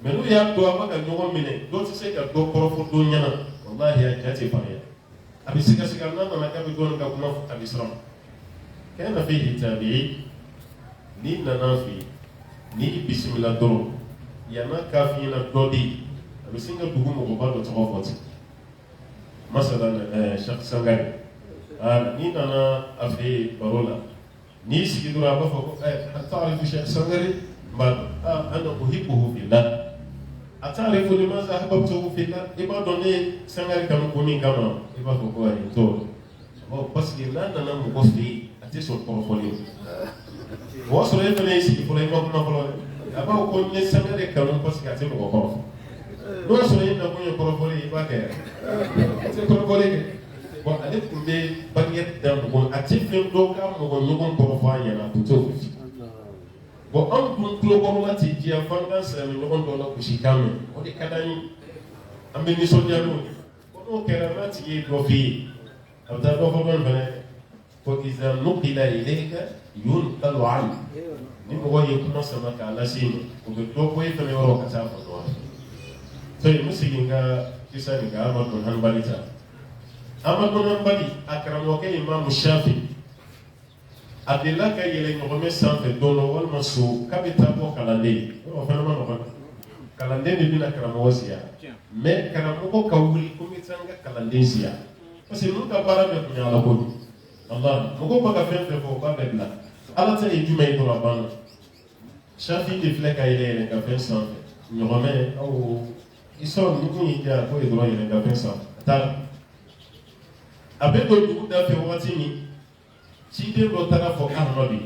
mais n'u y'a to a bɛ ka ɲɔgɔn minɛ dɔ tɛ se ka dɔ kɔrɔfɔ dɔ ɲɛna walahi a ja tɛ fariya a bɛ sigasɛgɛ n'a nana k'a bɛ dɔɔnin ka kuma fɔ a bɛ siran kɛnɛ na fɛ hitabi n'i nana fɛ n'i bisimila dɔrɔn yan'a k'a f'i ɲɛna dɔ de ye a bɛ se ka dugu mɔgɔba dɔ tɔgɔ fɔ ten masalan Sheikh Sangare n'i nana a fɛ baro la n'i sigi dɔrɔn a b'a fɔ ko ta'arifu Sheikh Sangare n b'a dɔn ana uhibbuhu fillah ata'rifu limaza ahbabtuhu fillah i b'a dɔn ne ye Sangare kanu kun min kama i b'a fɔ ko ayi n t'o dɔn parce que n'a nana mɔgɔ fɛ yen a tɛ sɔn kɔrɔfɔli o y'a sɔrɔ e fana y'i sigi fɔlɔ i ma kuma fɔlɔ dɛ a b'a fɔ ko n ye Sangare kanu parce que a tɛ mɔgɔ kɔrɔfɔ n'o y'a sɔrɔ e nakun ye kɔrɔfɔli i b'a kɛ a tɛ kɔrɔfɔli kɛ bon ale tun bɛ bange da mɔgɔ a tɛ fɛn dɔw ka mɔgɔ ɲɔgɔn kɔrɔfɔ a ɲɛna a tun t'o fɛ bon anw dun tulokɔrɔla tɛ diya f'an ka silamɛ ɲɔgɔn dɔ la gosi kan mɛn o de ka d'an ye an bɛ nisɔndiya n'o ye bon n'o kɛra n'a tigi ye dɔ f'i ye a bɛ taa dɔ fɔ dɔn fɛnɛ ko iza nuqila ilayka yunqalu anka ni mɔgɔ ye kuma sama k'a lase ma o bɛ dɔ bɔ e fɛnɛ yɔrɔ ka taa fɔ dɔ fɛ so n bɛ segin ka kisa nin kan Ahmad bin Hanbal ta Ahmad bin Hanbal a karamɔgɔkɛ Imam Shafi a delila ka yɛlɛ ɲɔgɔmɛ sanfɛ don dɔ walima so k'a bɛ taa bɔ kalanden o fana ma nɔgɔn kalanden de bɛna karamɔgɔ siya mais karamɔgɔ ka wuli ko n bɛ taa n ka kalanden siya parce que n'u ka baara bɛɛ tun ye ala ko de Allah mɔgɔw bɛ ka fɛn fɛn fɔ o b'a bɛɛ bila ala ta ye jumɛn ye dɔrɔn a banna Shafi de filɛ ka yɛlɛ ka fɛn sanfɛ ɲɔgɔmɛ aw i sɔn ni kun y'i diya k'o ye dɔrɔn yɛlɛ ka fɛn sanfɛ a taara a bɛ don dugu da fɛ wagati min ciden dɔ taara fɔ Ahmadu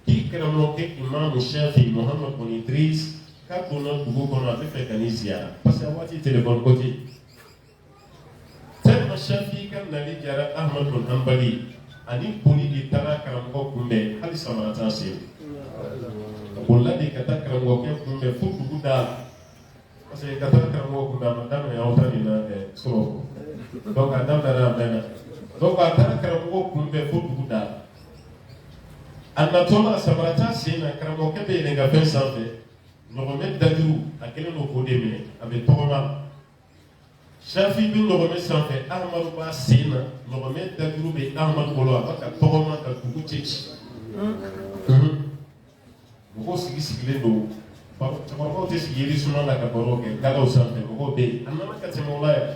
k'i karamɔgɔkɛ Imam Shafi Muhammad bin Idris k'a donna dugu kɔnɔ a bɛ fɛ ka n'i ziyara parce que a waati téléphone ko tɛ tellement Shafi ka nali diyara Ahmad bin Hanbali ani boli de taara karamɔgɔ kunbɛn hali samara t'a sen bolila de ka taa karamɔgɔkɛ kunbɛn fo dugu da la parce que ka taa karamɔgɔ kunbɛn a ma daminɛ aw ta nin na sɔrɔ donc a daminɛna a mɛnna donc a taara karamɔgɔ kunbɛn fo dugu da la a natɔ la samara t'a sen na karamɔgɔkɛ bɛ yɛlɛn ka fɛn sanfɛ ɲɔgɔmɛ dajuru a kɛlen don k'o de minɛ a bɛ tɔgɔma Shafi bɛ ɲɔgɔmɛ sanfɛ Ahmadu b'a sen na ɲɔgɔmɛ dajuru bɛ Ahmadu bolo a b'a ka tɔgɔma ka dugu cɛ ci mɔgɔw sigilen don cɛkɔrɔbaw tɛ sigi yiri suma la ka baro kɛ gadaw sanfɛ mɔgɔw bɛ yen a nana ka tɛmɛ o la yɛrɛ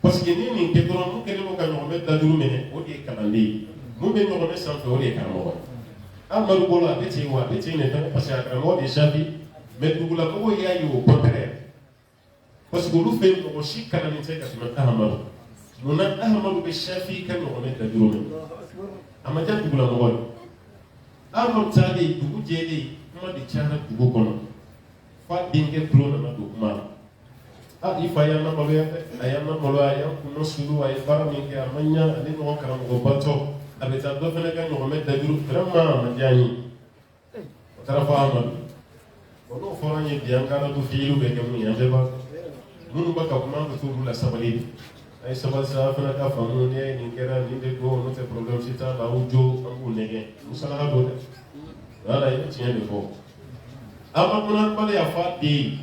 parce que ni nin kɛ dɔrɔn mun kɛlen don ka ɲɔgɔmɛ dajuru minɛ o de ye kalanden ye mun bɛ ɲɔgɔmɛ sanfɛ o de ye karamɔgɔ ye Ahmadu bolo a bɛ ten wa a bɛ ten de fɛnɛ parce que a karamɔgɔ de ye Shafi mais dugulamɔgɔw y'a ye o contraire parce que olu fɛ yen mɔgɔ si kalannen tɛ ka tɛmɛ Ahmadu munna Ahmadu bɛ Shafi ka ɲɔgɔmɛ dajuru minɛ a ma diya dugulamɔgɔ ye Ahmadu taalen dugu jɛlen kuma de cayara dugu kɔnɔ f'a denkɛ tulo nana don kuma la i fa y'an lamaloya dɛ a y'an lamaloya a y'an kunna sulu a ye baara min kɛ a ma ɲa ale ɲɔgɔn karamɔgɔbatɔ a bɛ taa dɔ fɛnɛ ka ɲɔgɔmɛ dajuru vraiment a ma diya n ye o taara fɔ Ahmadu bon n'o fɔra an ye bi an ka radio fiyɛliw bɛ kɛ mun ye an bɛɛ b'a dɔn minnu bɛ ka kuma an ka t'olu la sabali de ay sabal sa fana ka famu ne ni kera ni de go no te problem sita ba ujo ambu nege musala ha do wala ina tiɲɛ de fɔ ama muna bale ya fa de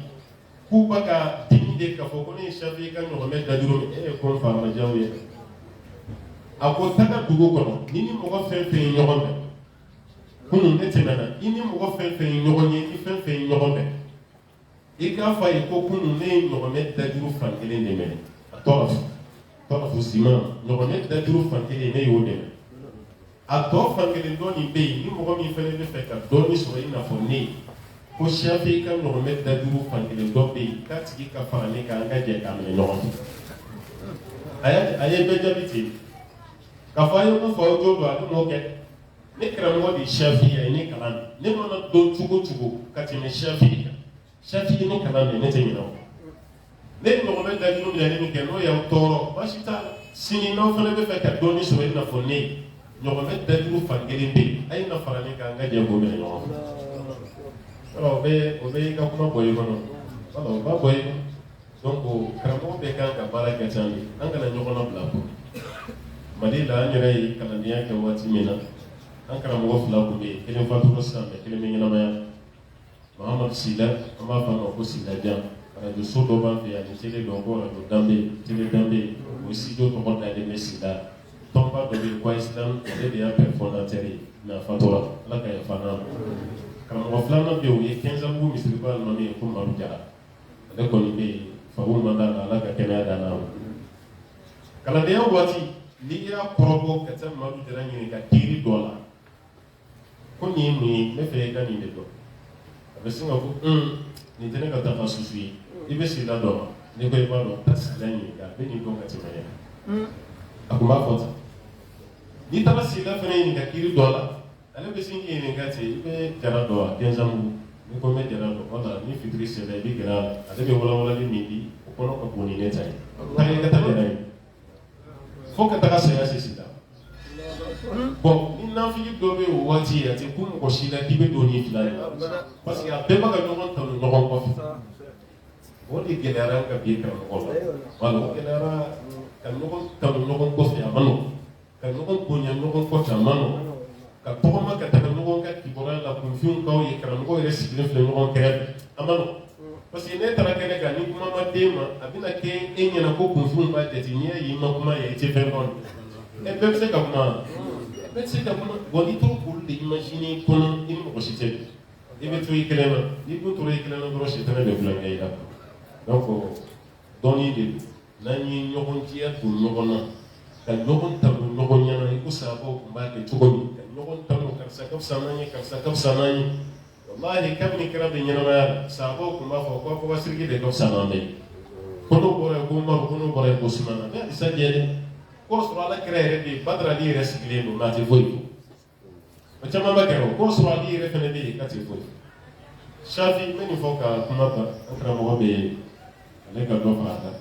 ku baka dimi de ka fɔ ko ne shafi ka ɲɔgɔnmɛ dajuru ko fa ma jaw ye a ko taga dugu kɔnɔ ni ni mɔgɔ fɛn fɛn ye ɲɔgɔn bɛn kunun ne tɛmɛna i ni mɔgɔ fɛn fɛn ye ɲɔgɔn ye ni fɛn fɛn ye ɲɔgɔn bɛn i k'a fɔ a ye ko kunun ne ye ɲɔgɔnmɛ dajuru fan kelen de minɛ a tɔgɔ fo siman ɲɔgɔnmɛ dajuru fan kelen ne y'o dɛmɛ a tɔ fan kelen dɔɔnin bɛ yen ni mɔgɔ min fɛnɛ bɛ fɛ ka dɔɔnin sɔrɔ i n'a fɔ ne ko shafi ka ɲɔgɔnmɛ dajuru fan kelen dɔ bɛ yen k'a tigi ka fara ne kan an ka jɛ k'a minɛ ɲɔgɔn fɛ a ye bɛɛ jaabi ten k'a fɔ a ye mun fɔ aw jo don ale m'o kɛ ne karamɔgɔ de ye shafi ye ne kalan de ne mana dɔn cogo o cogo ka tɛmɛ shafi kan shafi ye ne kalan de ne tɛ ɲinɛ o ne ye ɲɔgɔnmɛ dajuru minɛ min kɛ n'o y'aw tɔɔrɔ baasi t'a la sini n'aw fana bɛ fɛ ka dɔɔnin sɔrɔ i n'a fɔ ne ye ɲɔgɔnmɛ dajuru fan kelen bɛ yen a ye na fara ne kan an ka jɛ k'o minɛ ɲɔgɔn fɛ o bɛ i ka kuma bɔ i kɔnɔ wala o b'a bɔ i kɔnɔ donc karamɔgɔ bɛɛ kan ka baara kɛ can de an kana ɲɔgɔn labila ko Mali la an yɛrɛ ye kalandenya kɛ waati min na an karamɔgɔ fila tun bɛ yen kelen fatura sisan mɛ kelen bɛ ɲɛnamaya Mahamadu Sila an b'a fɔ a ma ko Silajan radio so dɔ b'an fɛ yan ni télé dɔ ko radio Danbe télé Danbe o studio tɔgɔ dalen bɛ Sila tɔnba dɔ bɛ yen ko Islam ale de y'a père fondateur ye mais a fatura Ala ka yafa n'a ma karamɔgɔ filanan bɛ yen o ye 15 ans misiriba alimami ye ko Madu Jara ale kɔni bɛ yen fabu man d'a la Ala ka kɛnɛya d'a n'a ma kalandenya waati n'i y'a kɔrɔbɔ ka taa Madu Jara ɲininka kiiri dɔ la ko nin ye mun ye ne fɛ i ka nin de dɔn a bɛ sin ka fɔ nin tɛ ne ka dafa susu ye i bɛ Sila dɔn wa ne ko i b'a dɔn taa Sila ɲininka a bɛ nin dɔn ka tɛmɛ yan a kun b'a fɔ ten n'i taara Sila fana ɲininka kiiri dɔ la ale bɛ sin k'i ɲininka ten i bɛ Jara dɔn wa 15 ans ni ko n bɛ Jara dɔn wala ni fitiri sera i bɛ gɛrɛ a la ale bɛ walawalali min di o kɔnɔ ka bon ni ne ta ye taa i ka taa Jara ye fo ka taga saya se Sila bon ni nafili dɔ bɛ o waati a tɛ ko mɔgɔ si la k'i bɛ don ni fila ye parce que a bɛɛ bɛ ka ɲɔgɔn tanu ɲɔgɔn kɔfɛ o de gɛlɛyara ka bi karamɔgɔ la wala o gɛlɛyara ka ɲɔgɔn tanu ɲɔgɔn kɔfɛ a ma nɔgɔn ka ɲɔgɔn bonya ɲɔgɔn kɔfɛ a ma nɔgɔn ka tɔgɔma ka tɛmɛ ɲɔgɔn ka kibaruya la kunfinw k'aw ye karamɔgɔ yɛrɛ sigilen filɛ ɲɔgɔn kɛrɛfɛ a ma nɔgɔn parce que ne taara kɛnɛ kan ni kuma ma d'e ma a bɛna kɛ e ɲɛna ko kunfinw b'a jate n'i y'a ye i ma kuma ye i tɛ fɛn dɔn bɛɛ bɛ se ka kuma bɛɛ tɛ se ka kuma wa n'i t'o k'olu de imaginer kɔnɔ i ni mɔgɔ si tɛ i bɛ to i kelen na n'i dun tora i kelen na dɔrɔn sitana bɛ kulonkɛ i la donc dɔnni de don n'an ye ɲɔgɔn diya don ɲɔgɔn na ka ɲɔgɔn tanu ɲɔgɔn ɲɛna i ko sababaw tun b'a kɛ cogo min ka ɲɔgɔn tanu karisa ka fisa n'an ye karisa ka fisa n'an ye walahi kabini kɛra bɛ ɲɛnamaya la sababaw tun b'a fɔ ko Abubakar de ka fisa n'an bɛɛ ye ko n'o bɔra yen ko Umaru ko n'o bɔra yen ko Usumana mais halisa diɲɛ dɛ k'o sɔrɔ Ala kira yɛrɛ de ye Badara ali yɛrɛ sigilen don mais a tɛ foyi fɔ o caman ba kɛra o k'o sɔrɔ ali yɛrɛ fɛnɛ bɛ yen k'a tɛ foyi Shafi n bɛ nin fɔ ka kuma ban an karamɔgɔ bɛ yen ale ka dɔ fara a kan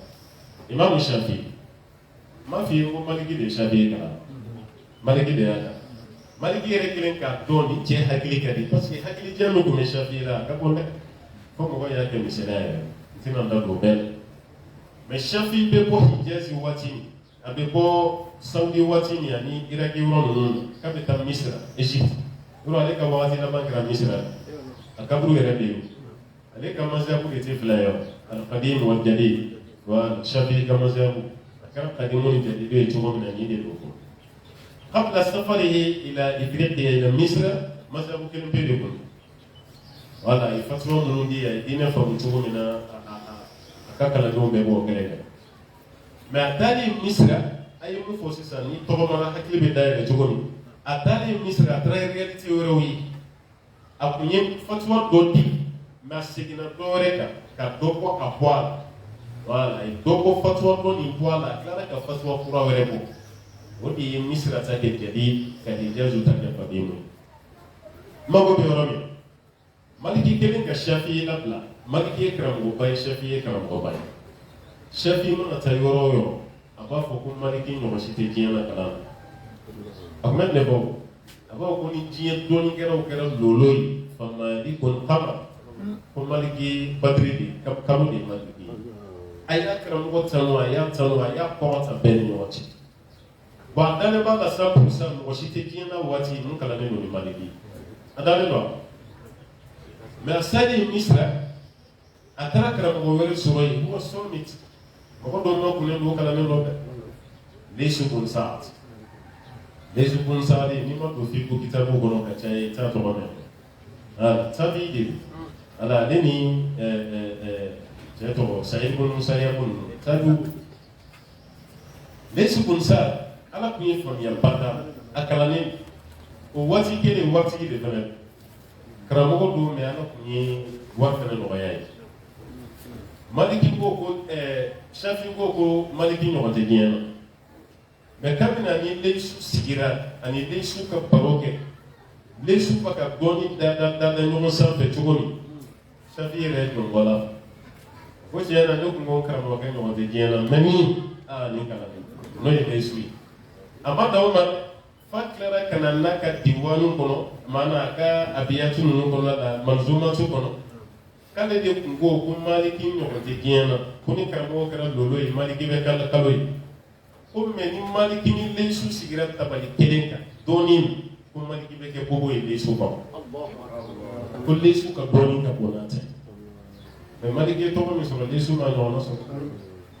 Imamu Shafi m'a f'i ye ko Maliki de ye Shafi ye kalan Maliki de y'a kan Maliki yɛrɛ kelen k'a dɔn ni cɛ hakili ka di parce que hakilijan min tun bɛ Shafi la a ka bɔ dɛ fo mɔgɔ y'a kɛ misaliya yɛrɛ n tɛna n da don o bɛɛ la mais Shafi bɛ bɔ Hijazi waati min a bɛ bɔ Saudi waati min ani Iraki yɔrɔ ninnu k'a bɛ taa Misira Égypte yɔrɔ ale ka wagati laban kɛra Misira a kaburu yɛrɛ bɛ yen ale ka mazhabu de tɛ fila ye al-Qadim wal-Jadid wa Shafi ka mazhabu a kɛra Qadimu ni Jadidu ye cogo min na nin de don قبل سفره إلى إفريقيا إلى مصر مذهب كلمة بيقول ولا يفترون من دي دينا فبتوه من أكاكلا دوم بيبو كلام ما أتالي مصر أي مفوسس أني طبعا ما حكي بداية تقولي أتالي مصر أترى رياليتي وروي أبني فتوى دودي ما سكنا دورك كدوكو أبوال ولا يدوكو فتوى دوني بوالا كلا كفتوى كورا وربو wodi Misra ta ke jadi ka Hijazu ta ke Qadimu mago be yoro mi Maliki kelen ka Shafi abla Maliki karamgo bay Shafi karamgo bay Shafi mo na ta yoro yo aba fo ko Maliki no site jiana kala akmen ne bo aba ko ni jiya doni kero loloy fa Maliki kon khama ko Maliki Badri di kamu di Maliki aya karamɔgɔ tanu a y'a tanu a y'a kɔrɔta bɛɛ ni ɲɔgɔn cɛ bon a dalen b'a la 100% mɔgɔ si tɛ diɲɛ na waati mun kalannen don ni maliki a dalen don mais a salen Misira a taara karamɔgɔ wɛrɛ sɔrɔ yen mɔgɔ sɔmit mɔgɔ dɔw ma kunnen don kalannen don dɛ Laysu bun Sa'd Laysu bun Sa'd ni ma don fiqh kitabu kɔnɔ ka caya i t'a tɔgɔ mɛn tabi de ala ale ni cɛ tɔgɔ Sa'id bun Musayyab bun tabi Laysu bun Sa'd ala tun ye faamuyaliba d'a a kalannen o waati kelen waati de fɛnɛ karamɔgɔ don mais ala tun ye wari fɛnɛ nɔgɔya ye Maliki ko ko Shafi ko ko Maliki ɲɔgɔn tɛ diɲɛ na mais kabini ani Laysu sigira ani Laysu ka baro kɛ Laysu bɛ ka dɔɔni da ɲɔgɔn sanfɛ cogo min Shafi yɛrɛ ye dɔn la ko tiɲɛ na ne tun ko karamɔgɔkɛ ɲɔgɔn tɛ diɲɛ na mais ni nin kalannen n'o ye Laysu ye a ma d'aw ma fa tilara ka na n'a ka diwaanu kɔnɔ maana a ka abiyatu ninnu kɔnɔ la manzumatu kɔnɔ k'ale de tun ko Maliki ɲɔgɔn tɛ diɲɛ na ko ni karamɔgɔ kɛra lolo ye Maliki bɛ kalo ye ko mais ni Maliki ni Laysu sigira tabali kelen kan dɔɔni ko Maliki bɛ kɛ bobo ye Laysu kɔnɔ ko Laysu ka dɔɔni ka bon n'a tɛ mais Maliki ye tɔgɔ min sɔrɔ Laysu ma ɲɔgɔn sɔrɔ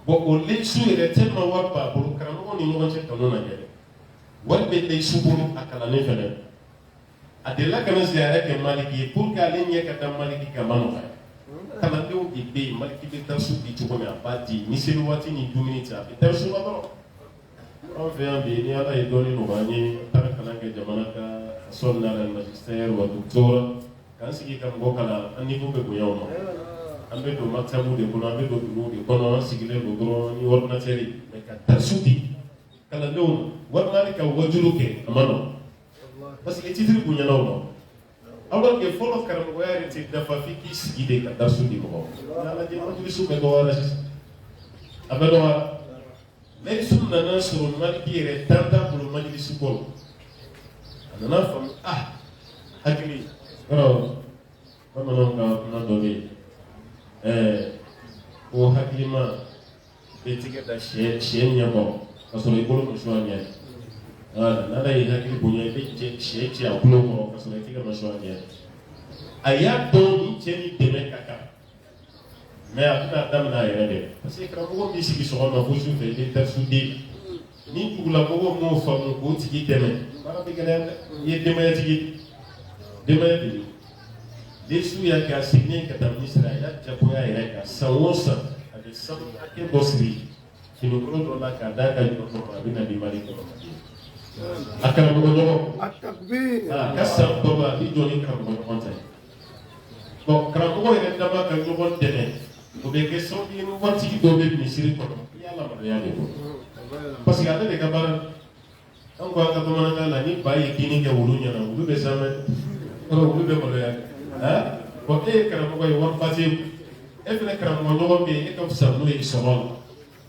bon o Laysu yɛrɛ tellement wari b'a bolo karamɔgɔ ni ɲɔgɔn cɛ kanu na yɛrɛ wari bɛ Laysu bolo a kalannen fɛnɛ a delila ka na ziyara kɛ Maliki ye pour que ale ɲɛ ka da Maliki kan ma nɔgɔya kalandenw de bɛ yen Maliki bɛ darisu di cogo min a b'a di ni seli waati ni dumuni cɛ a bɛ darisu la dɔrɔn anw fɛ yan bi ni ala ye dɔɔni nɔgɔya ye taara kalan kɛ jamana ka école nationale magistère wa doctorat k'an sigi ka mɔgɔ kalan an niveau bɛ bonya o ma an bɛ don maktabu de kɔnɔ an bɛ don bureau de kɔnɔ an sigilen don dɔrɔn ni ordinateur ye mais ka darisu di kalandenw walima ka wajulu kɛ a ma nɔgɔn parce que titre bonyana o ma alors que fɔlɔ karamɔgɔya yɛrɛ tɛ dafa f'i k'i sigi de ka darisu di mɔgɔw ni ala jɛ majlisu bɛ dɔgɔyara sisan a bɛ dɔgɔyara Laysu nana sɔrɔ Maliki yɛrɛ tan t'a bolo majlisu kɔnɔ a nana faamu hakili yɔrɔ bamananw ka kuma dɔ bɛ yen ko hakilima bɛ tigɛ da sɛ ɲɛ kɔrɔ ka sɔrɔ i bolo muso a ɲɛ n'ala ye hakili bonya i bɛ sɛ ci a kulo kɔrɔ ka sɔrɔ i tigɛ muso a ɲɛ a y'a dɔn ni cɛ ni dɛmɛ ka kan mais a bɛna daminɛ a yɛrɛ de parce que karamɔgɔ b'i sigi sɔgɔma fo sufɛ i bɛ darisu di ni dugulamɔgɔw m'o faamu k'o tigi dɛmɛ baara bɛ gɛlɛya dɛ i ye denbayatigi denbaya de ye Laysu y'a kɛ a seginnen ka taa Misira a y'a jagoya yɛrɛ kan san o san a bɛ sanu hakɛ dɔ siri finikolo dɔ la k'a d'a ka jɔ kɔnɔ a bɛ na di Maliki kɔnɔ a karamɔgɔ ɲɔgɔn a ka san dɔ la a bɛ jɔ ni karamɔgɔ ɲɔgɔn ta ye bon karamɔgɔ yɛrɛ dama ka ɲɔgɔn dɛmɛ o bɛ kɛ sababu ye ni waritigi dɔw bɛ misiri kɔnɔ i y'a lamaloya de kɔ parce que ale de ka baara an ko an ka bamanankan na ni ba ye kini kɛ wulu ɲɛna wulu bɛ zamɛ wulu bɛ maloya bon e ye karamɔgɔ ye wari ba t'e kun e fɛnɛ karamɔgɔ ɲɔgɔn bɛ yen e ka fisa n'o ye sɔrɔ la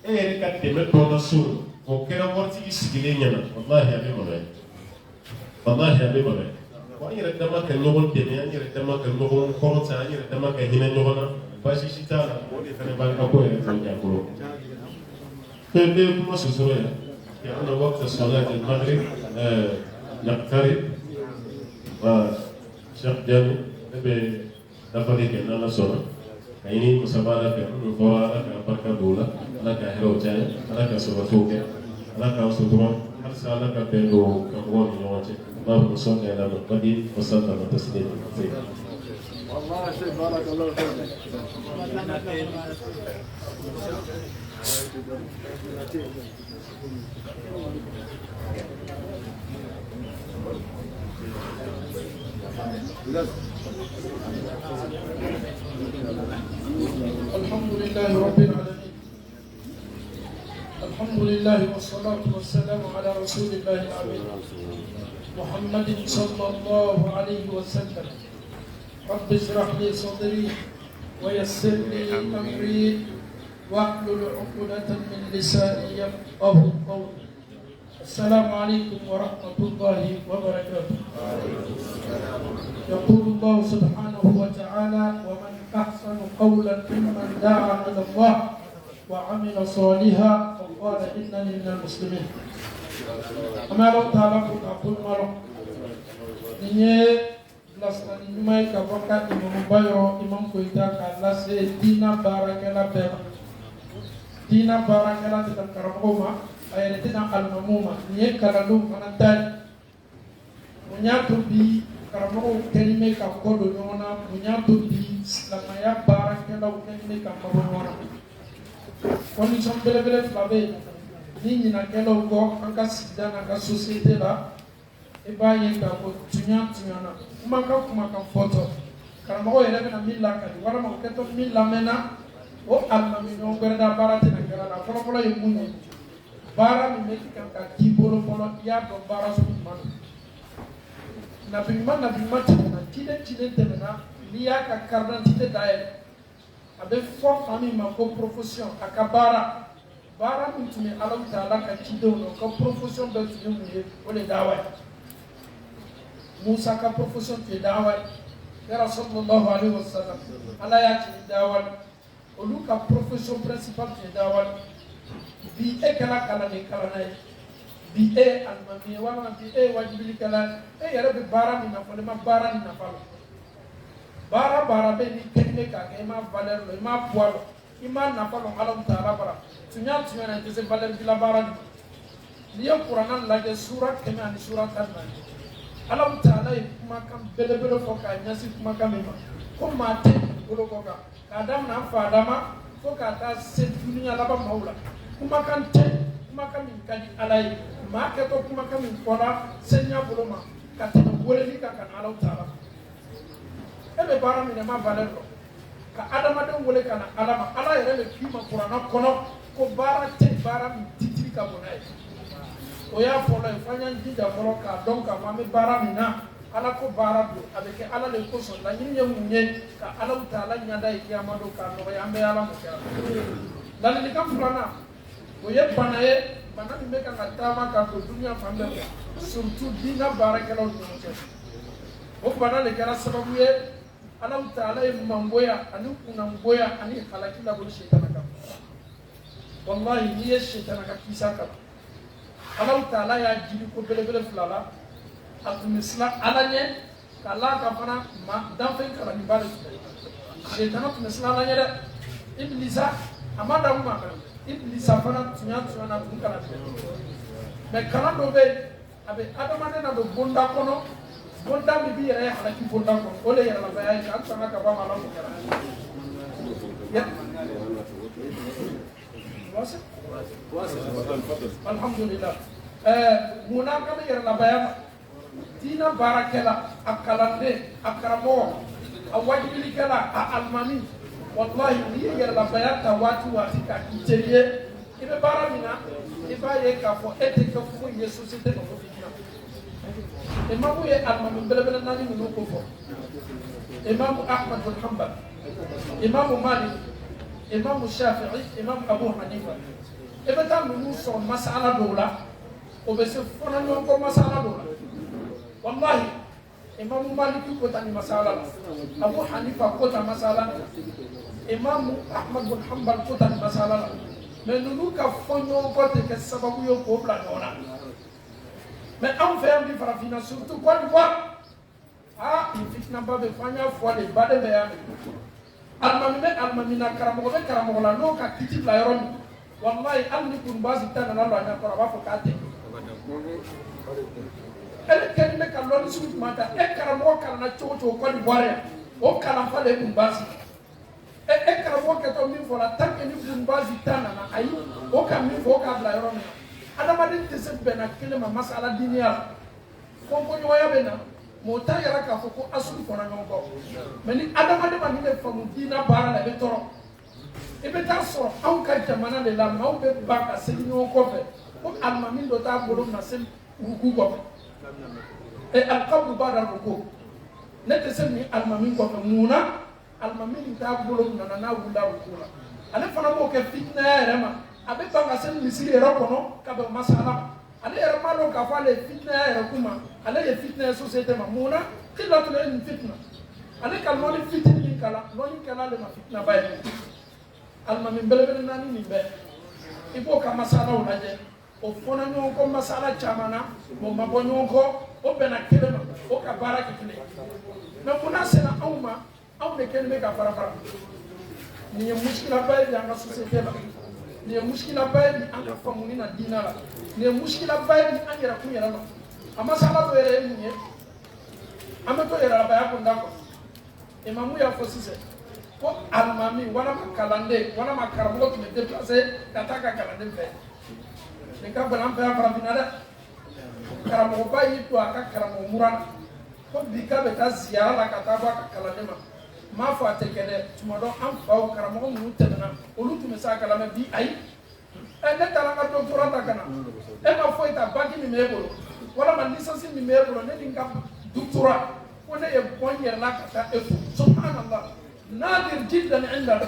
e yɛrɛ ka dɛmɛ dɔ la so o kɛra waritigi sigilen ɲɛna walahi a bɛ maloya walahi a bɛ maloya bon an yɛrɛ dama ka ɲɔgɔn dɛmɛ an yɛrɛ dama ka ɲɔgɔn kɔrɔta an yɛrɛ dama ka hinɛ ɲɔgɔn na baasi si t'a la o de fɛnɛ b'an ka ko yɛrɛ tɔ ɲɛ bolo fɛn bɛɛ kuma sɔsɔrɔ yan يعني وقت صلاة المغرب نقترب وشيخ جامع بنفري كنا نصر ini musabara ke nufora ka barka dola ala ka hero jaya ala ka sobato ke ala ka suturo har sa ala ka bendo ka woni yote Allahumma salli ala Muhammadin wa sallam taslima والله شيء بارك الله فيك الحمد لله رب العالمين الحمد لله والصلاة والسلام على رسول الله الأمين محمد صلى الله عليه وسلم رب اشرح لي صدري ويسر لي أمري واحلل عقدة من لساني يفقهوا قولي السلام عليكم ورحمة الله وبركاته يقول الله سبحانه وتعالى ومن أحسن قولا ممن دعا إلى الله وعمل صالحا وقال إنني من المسلمين. أما لو تعالى أقول مرة نيه lasna ni nyuma ka boka imam bayo imam ko ita ka lase dina barakela beba dina barakela ta karamoma ayene dina almamuma ni kala lu manantan munya to bi karamo kelime ka kodo nyona munya to bi lamaya barakela o kelime ka mabona condition bele flabe ni na kelo go anka sidana ka société la eba yenga ko tunya na kuma kan foto karamɔgɔ yɛrɛ bɛna min lakali walima o kɛtɔ min lamɛnna o alimami ɲɔgɔn wɛrɛ da baara tɛna kɛra la fɔlɔfɔlɔ ye mun ye baara min bɛ kan ka k'i bolo fɔlɔ i y'a dɔn baara sugu ɲuman don nabi ɲuman tɛmɛna ciden tɛmɛna n'i y'a ka carte d'identité dayɛlɛ a bɛ fɔ fa min ma ko profession a ka baara min tun bɛ Alahu Taala ka cidenw na o ka profession bɛɛ tun ye mun ye o de dawa ye Musa ka profession tun ye dawa ye Kira sallallahu alaihi wasallam Ala y'a tun dawa ye olu ka profession principale tun ye dawa ye bi e kɛra kalanna ye bi e alimami ye walima bi e wajibilikɛla e yɛrɛ bɛ baara min na fɔ n'i ma baara nin nafa la baara bɛ n'i kɛlen k'a kɛ i ma valeur dɔn i ma poids dɔn i ma nafa dɔn Alahu Taala bara tunya na i tɛ se valeur dila baara nin n'i ye kuranna lajɛ sura 100 ani sura 14 Alahu Taala ye kumakan belebele fɔ k'a ɲɛsin kumakan min ma ko maa tɛ bolo kɔ kan k'a daminɛ an fa Adama fo k'a taa se dunuya laban maaw la kumakan tɛ kumakan min ka di Ala ye maa kɛtɔ kumakan min fɔra senya bolo ma ka tɛmɛ weleli kan ka na Alahu Taala e bɛ baara min na i ma valeur dɔn ka adamaden wele ka na Ala ma Ala yɛrɛ bɛ k'i ma kuranna kɔnɔ ko baara tɛ baara min titiri ka bon n'a ye o y'a fɔlɔ ye f'an y'an jija fɔlɔ k'a dɔn k'a fɔ an bɛ baara min na Ala ko baara don a bɛ kɛ Ala de kosɔn laɲini ye mun ye ka Alahu Taala ɲada ye kiyama don k'a nɔgɔya an bɛ Ala mo kɛra ladilikan filanan o ye bana ye bana min bɛ kan ka taama ka don dunuya fan bɛɛ fɛ surtout diinɛ baarakɛlaw ni ɲɔgɔn cɛ o bana de kɛra sababu ye Alahu Taala ye mangoya ani kunnangoya ani halaki labɔ sitana kan wallahi n'i ye sitana ka kisa kalan Alahu Taala y'a jiri ko belebele fila la a tun bɛ siran Ala ɲɛ k'a la ka fana danfɛn kalanniba de tun bɛ sitana tun bɛ siran Ala ɲɛ dɛ Ibilisa a ma dan ma kan Ibilisa fana tun na tun kalan tigɛ mais kalan dɔ bɛ yen a bɛ adamaden na don bonda kɔnɔ bonda min b'i yɛrɛ ye halaki bonda kɔnɔ o de ye yɛrɛlabaya ye k'an tanga ka bɔ a ma Ala mo kɛra alhamdulillah munna kan bɛ yɛrɛlabaya ma diinɛ baarakɛla a kalanden a karamɔgɔ a wajibilikɛla a alimami wallahi n'i ye yɛrɛlabaya ta waati k'a k'i teri ye i bɛ baara min na i b'a ye k'a fɔ e tɛ kɛ foyi ye société mako b'i la imamu ye alimami belebele naani minnu ko fɔ imamu Ahmad bin Hanbal imamu Malik imamu Shafi'i imamu Abu Hanifa e bɛ taa ninnu sɔrɔ masala dɔw la o bɛ se fɔnɔ ɲɔgɔn kɔ masala dɔw la wallahi imamu Maliki ko ta ni masala la Abu Hanifa ko ta masala la imamu Ahmad bin Hanbal ko ta ni masala la mais ninnu ka fɔ ɲɔgɔn kɔ tɛ kɛ sababu ye k'o bila ɲɔgɔn na mais anw fɛ yan bi farafinna surtout Côte d'Ivoire nin fitinaba bɛ fɔ an y'a fɔ de baden bɛ yan alimami bɛ alimami na karamɔgɔ bɛ karamɔgɔ la n'o ka kiti bila yɔrɔ min wallahi hali ni kurunbaasi ta nana don a ɲɛ kɔrɔ a b'a fɔ k'a tɛ ele kɛlen bɛ ka lɔnni sugu jumɛn ta e karamɔgɔ kalanna cogo cogo Côte d'Ivoire yan o kalanfa de ye kurunbaasi e karamɔgɔ kɛtɔ min fɔ la tant que ni kurunbaasi ta nana ayi o ka min fɔ o k'a bila yɔrɔ min na adamaden tɛ se bɛnna kelen ma masala diiniya la fɔnfɔɲɔgɔnya bɛ na mɔgɔ t'a yɛrɛ k'a fɔ ko asulu fɔra ɲɔgɔn kɔ mais ni adamaden ma nin de faamu diinɛ baara la i bɛ tɔɔrɔ i bɛ taa sɔrɔ anw ka jamana de la maaw bɛ ban ka seli ɲɔgɔn kɔfɛ ko alimami dɔ t'a bolo na se ruku kɔfɛ alqabru ba'da ruku ne tɛ se ni alimami kɔfɛ munna alimami nin t'a bolo nana n'a wulila ruku la ale fana b'o kɛ fitinaya yɛrɛ ma a bɛ ban ka se misiri yɛrɛ kɔnɔ ka bɛn masala ma ale yɛrɛ m'a dɔn k'a fɔ ale ye fitinaya yɛrɛ kuma ale ye fitinɛ ye société ma munna kila tun ye nin fitina ale ka lɔnni fitinin min kalan lɔnni kɛla ale ma fitinaba ye almami belebele nani ni bɛɛ i b'o ka masalaw lajɛ o fɔnna ɲɔgɔn kɔ masala caman na o ma bɔ ɲɔgɔn kɔ o bɛnna kelen ma o ka baara kɛ kelen mais munna sera anw ma anw de kɛlen bɛ ka fara fara nin ye muskilaba ye bi an ka société la nin ye muskilaba ye bi an ka famuni na diinɛ la nin ye muskilaba ye bi an yɛrɛkun yɛrɛ ma a masala dɔ yɛrɛ ye mun ye an bɛ to yɛrɛlabaya kunda kɔ imamu y'a fɔ sisan ko alimami walama kalanden walama karamɔgɔ tun bɛ déplacé ka taa ka kalanden fɛ nin ka bana an fɛ yan farafinna dɛ karamɔgɔba y'i to a ka karamɔgɔ mura la ko bi k'a bɛ taa ziyara la ka taa bɔ a ka kalanden ma m'a fɔ a tɛ kɛ dɛ tuma dɔ an faw karamɔgɔ minnu tɛmɛna olu tun bɛ se a kalama bi ayi ne taara n ka doctorat ta ka na e ma foyi ta bac min bɛ e bolo walama licence min bɛ e bolo ne ni n ka doctorat ko ne ye bɔ n yɛrɛ la ka taa e fo subhanallah naadir jiddan inda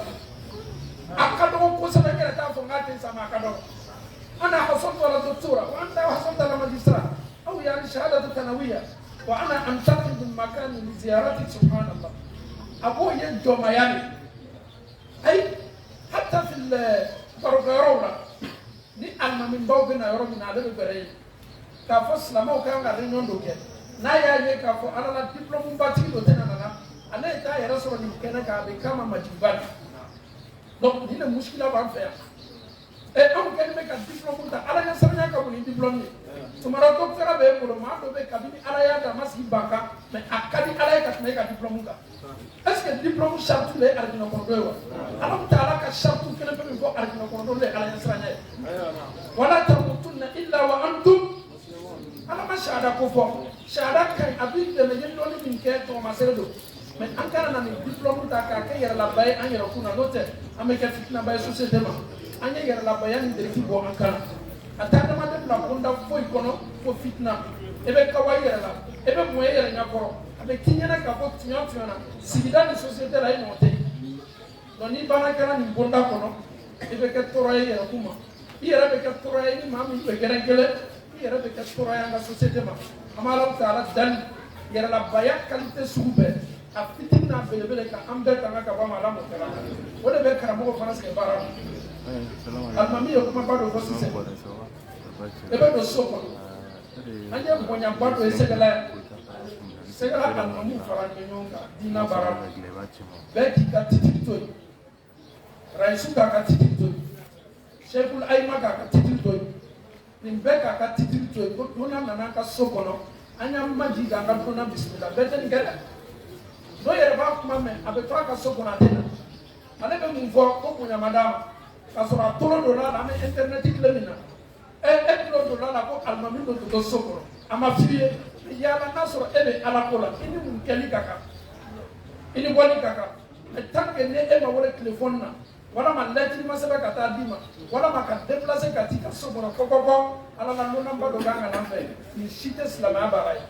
a ka dɔgɔ kosɛbɛ n yɛrɛ t'a fɔ n k'a tɛ sama a ka dɔgɔ ana hasaltu ala doctora wa anta hasalta ala magistra aw yani shahadatu tanawiya wa ana antaqid min makani li ziyarati subhanallah abo ye jomayani ay hatta fil barokayora ni almamin baw bena yoro min ale be bere ka fo slamo ka nga réunion do ke na ya ye ka fo ala la diplôme batiki do tena na ale ta yara so ni kena ka be kama majibat donc ni le muskila ba faire et on kene me ka diplôme ta ala nya saranya ka ni diplôme ni tumara doctora be ko ma do be kabini ala ya da masi baka mais akadi ala ya ka me ka diplôme ka est-ce que diplôme charte le arjuna ko do wa alam taala ka charte kene be ko arjuna ko do le ala nya saranya wala tamutunna illa wa antum ala ma shahada ko fo shahada kan abid de me yendo ni min ke to ma seredo mais an kana na ni diplôme ta ka ke yara la bay an yara kuna note ameke fitna bay société ma anya yɛrɛ la bayani direct bɔ an kan a taa dama de bila kunda foyi kɔnɔ ko fitna e bɛ kawa yɛrɛ la e bɛ mun yɛrɛ ɲɛkɔrɔ a bɛ k'i ɲɛna k'a fɔ tiɲɛ tiɲɛ na sigida ni société la e ɲɔgɔn tɛ donc ni baara kɛra nin bonda kɔnɔ e bɛ kɛ tɔɔrɔ ye yɛrɛ kun ma i yɛrɛ bɛ kɛ tɔɔrɔ ye ni maa min bɛ gɛrɛ gɛlɛn i yɛrɛ bɛ kɛ tɔɔrɔ ye an ka société ma an b'a la taala dali yɛrɛ la baya qualité sugu bɛɛ a fitini n'a belebele ka an bɛɛ tanga ka bɔ a ma ala m'o kɛra o de bɛ karamɔgɔ fana sɛgɛn baara la alimami ye kuma ba dɔ fɔ sisan e bɛ don so kɔnɔ an ye bɔnyaba dɔ ye sɛgɛla ye sɛgɛla alimamiw fara ɲɔgɔn kan diinɛ baara la bɛɛ k'i ka titiri to yen rayisu k'a ka titiri to yen sɛkul ayima k'a ka titiri to yen nin bɛɛ k'a ka titiri to yen ko donna nana ka so kɔnɔ an y'an majigi k'an ka donna bisimila bɛɛ tɛ nin kɛ dɛ dɔw yɛrɛ b'a kuma mɛn a bɛ to a ka so kɔnɔ a tɛ na ale bɛ mun fɔ ko bonya d'a ma ka sɔrɔ a tolo dɔ la an bɛ internet tile min na e tulo dɔ la ko alimami dɔ tun bɛ so kɔnɔ a ma f'i ye yala n'a sɔrɔ e bɛ ala ko la i ni mun kɛli ka kan i ni bɔli ka kan mais tant que ne e ma wele téléphone na walama lettre ma sɛbɛn ka taa d'i ma walama ka déplacer ka t'i ka so kɔnɔ kɔkɔkɔ ala la nɔnɔba dɔ kan ka na fɛ nin si tɛ silamɛya baara ye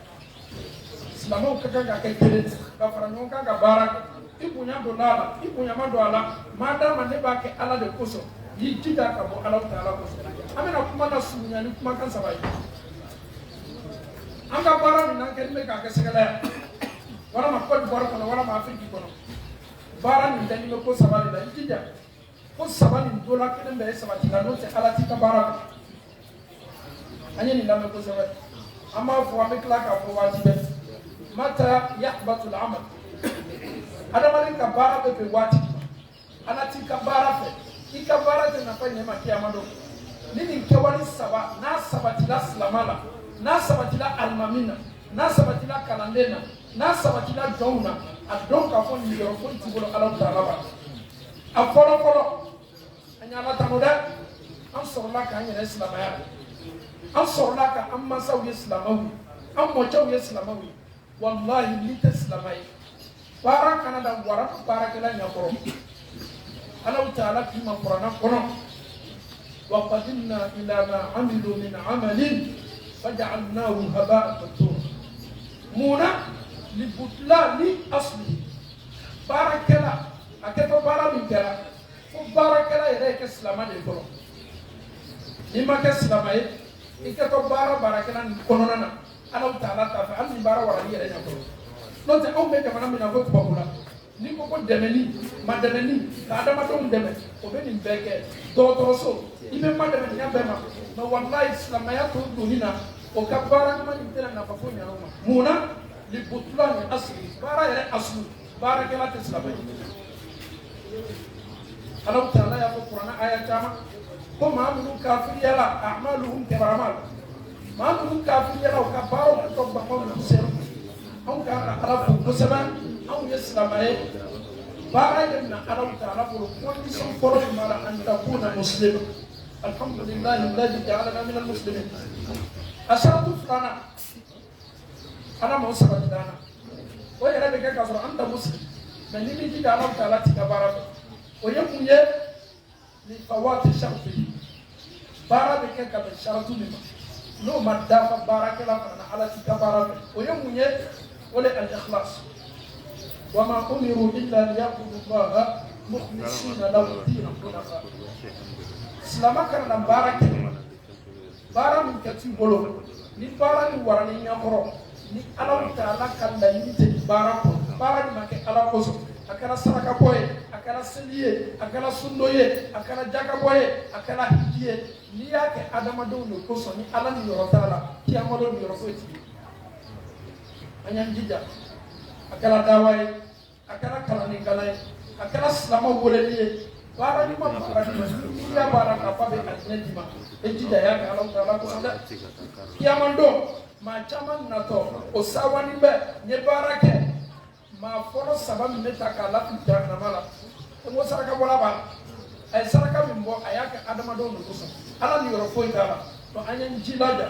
silamɛw ka kan ka kɛ kelen ka fara ɲɔgɔn kan ka baara kɛ i bonya don a la i bonyama don a la maa d'a ma ne b'a kɛ ala de kosɔn y'i jija ka bɔ ala ta ala kosɔn an bɛna kuma na surunya ni kumakan saba ye an ka baara min n'an kɛ bɛ k'a kɛ sɛgɛla yan walama Côte d'Ivoire kɔnɔ walama Afiriki kɔnɔ baara nin tɛ n'i bɛ ko saba de la i jija ko saba nin dɔ la kelen bɛ ye sabati la n'o tɛ ala t'i ka baara kɛ an ye nin lamɛn kosɛbɛ an b'a fɔ an bɛ tila k'a fɔ waati bɛɛ mata yaqbatul amal adamaden ka baara bɛ bɛn waati ala t'i ka baara fɛ i ka baara tɛ nafa ɲɛ ma kiyama don ni nin kɛwale saba n'a sabatila silama la n'a sabatila alimami na n'a sabatila kalanden na n'a sabatila jɔnw na a dɔn k'a fɔ nin yɔrɔ foyi t'i bolo ala ta ala ba a fɔlɔ fɔlɔ an ye ala tanu dɛ an sɔrɔla k'an yɛrɛ silamɛya an sɔrɔla ka an mansaw ye silamɛw ye an mɔcɛw ye silamɛw ye walahi n'i tɛ silamɛ ye baara kana da wara baarakɛla ɲɛkɔrɔ ala taala k'i ma kuranna kɔnɔ wa qadimna ila ma amilu min amalin faja'alnahu haba'an mansura munna libutlani asli baarakɛla a kɛtɔ baara min kɛra fo baarakɛla yɛrɛ ye kɛ silamɛ de ye fɔlɔ n'i ma kɛ silamɛ ye i kɛtɔ baarakɛla nin kɔnɔna na ala taala t'a fɛ hali ni baara warali yɛrɛ ɲɛkɔrɔ n'o tɛ anw bɛ jamana min na ko tubabu la ni ko ko dɛmɛni ma dɛmɛni ka adamadenw dɛmɛ o bɛ nin bɛɛ kɛ dɔgɔtɔrɔso i bɛ ma dɛmɛniya bɛɛ ma mɛ walayi silamɛya to doni na o ka baara ɲuman nin tɛna nafa fo ɲana ma mun na li butula ni asiri baara yɛrɛ asulu baarakɛla tɛ silamɛ Alahu Taala y'a fɔ kuranɛ aya caman ko maa minnu kafiriyala a'maluhum karamal maa minnu kafiriyala u ka baaraw ka tɔ banbaw ni sɛnɛ anw ka Ala fo kosɛbɛ anw ye silamɛ ye baara ye na Alahu Taala bolo condition fɔlɔ min b'a la an takuna muslima alhamdulillahi alladhi ja'alana min almuslimin asharatu filanan Ala m'o sabati d'an na o yɛrɛ bɛ kɛ k'a sɔrɔ an tɛ muslim mɛ ni min jija Alahu Taala t'i ka baara fɛ o ye mun ye ni fawati sharti baara bɛ kɛ ka bɛn sharatu min ma n'o ma dafa baarakɛla fana na Ala t'i ka baara fɛ o ye mun ye o le al-ikhlas wa ma umiru illa liya'budu Allaha mukhlisina lahu ad-din hunafa silama kana na baara kɛ baara min kɛ t'i bolo ni baara min wara ni ɲakɔrɔ ni Alahu Taala ka laɲini tɛ baara kɔnɔ baara min ma kɛ Ala kosɔn a kɛra saraka bɔ ye a kɛra seli ye a kɛra sundo ye a kɛra jakabɔ ye a kɛra hiji ye n'i y'a kɛ adamadenw de kosɔn ni Ala ni yɔrɔ t'a la kiyamalo ni yɔrɔ foyi t'i ye an y'an jija a kɛra dawa ye a kɛra kalanikala ye a kɛra silamɛw weleli ye baara ɲuman baara ɲuman n'i y'a baara k'a fɔ a bɛ alijinɛ d'i ma e jija y'a kɛ Alahu Taala kosɔn dɛ kiyamandon maa caman natɔ o sawani bɛ n ye baara kɛ maa fɔlɔ saba min bɛ ta k'a lafili jahanama la n ko saraka bɔla b'a la a ye saraka min bɔ a y'a kɛ adamadenw de kosɔn Ala ni yɔrɔ foyi t'a la donc an y'an jilaja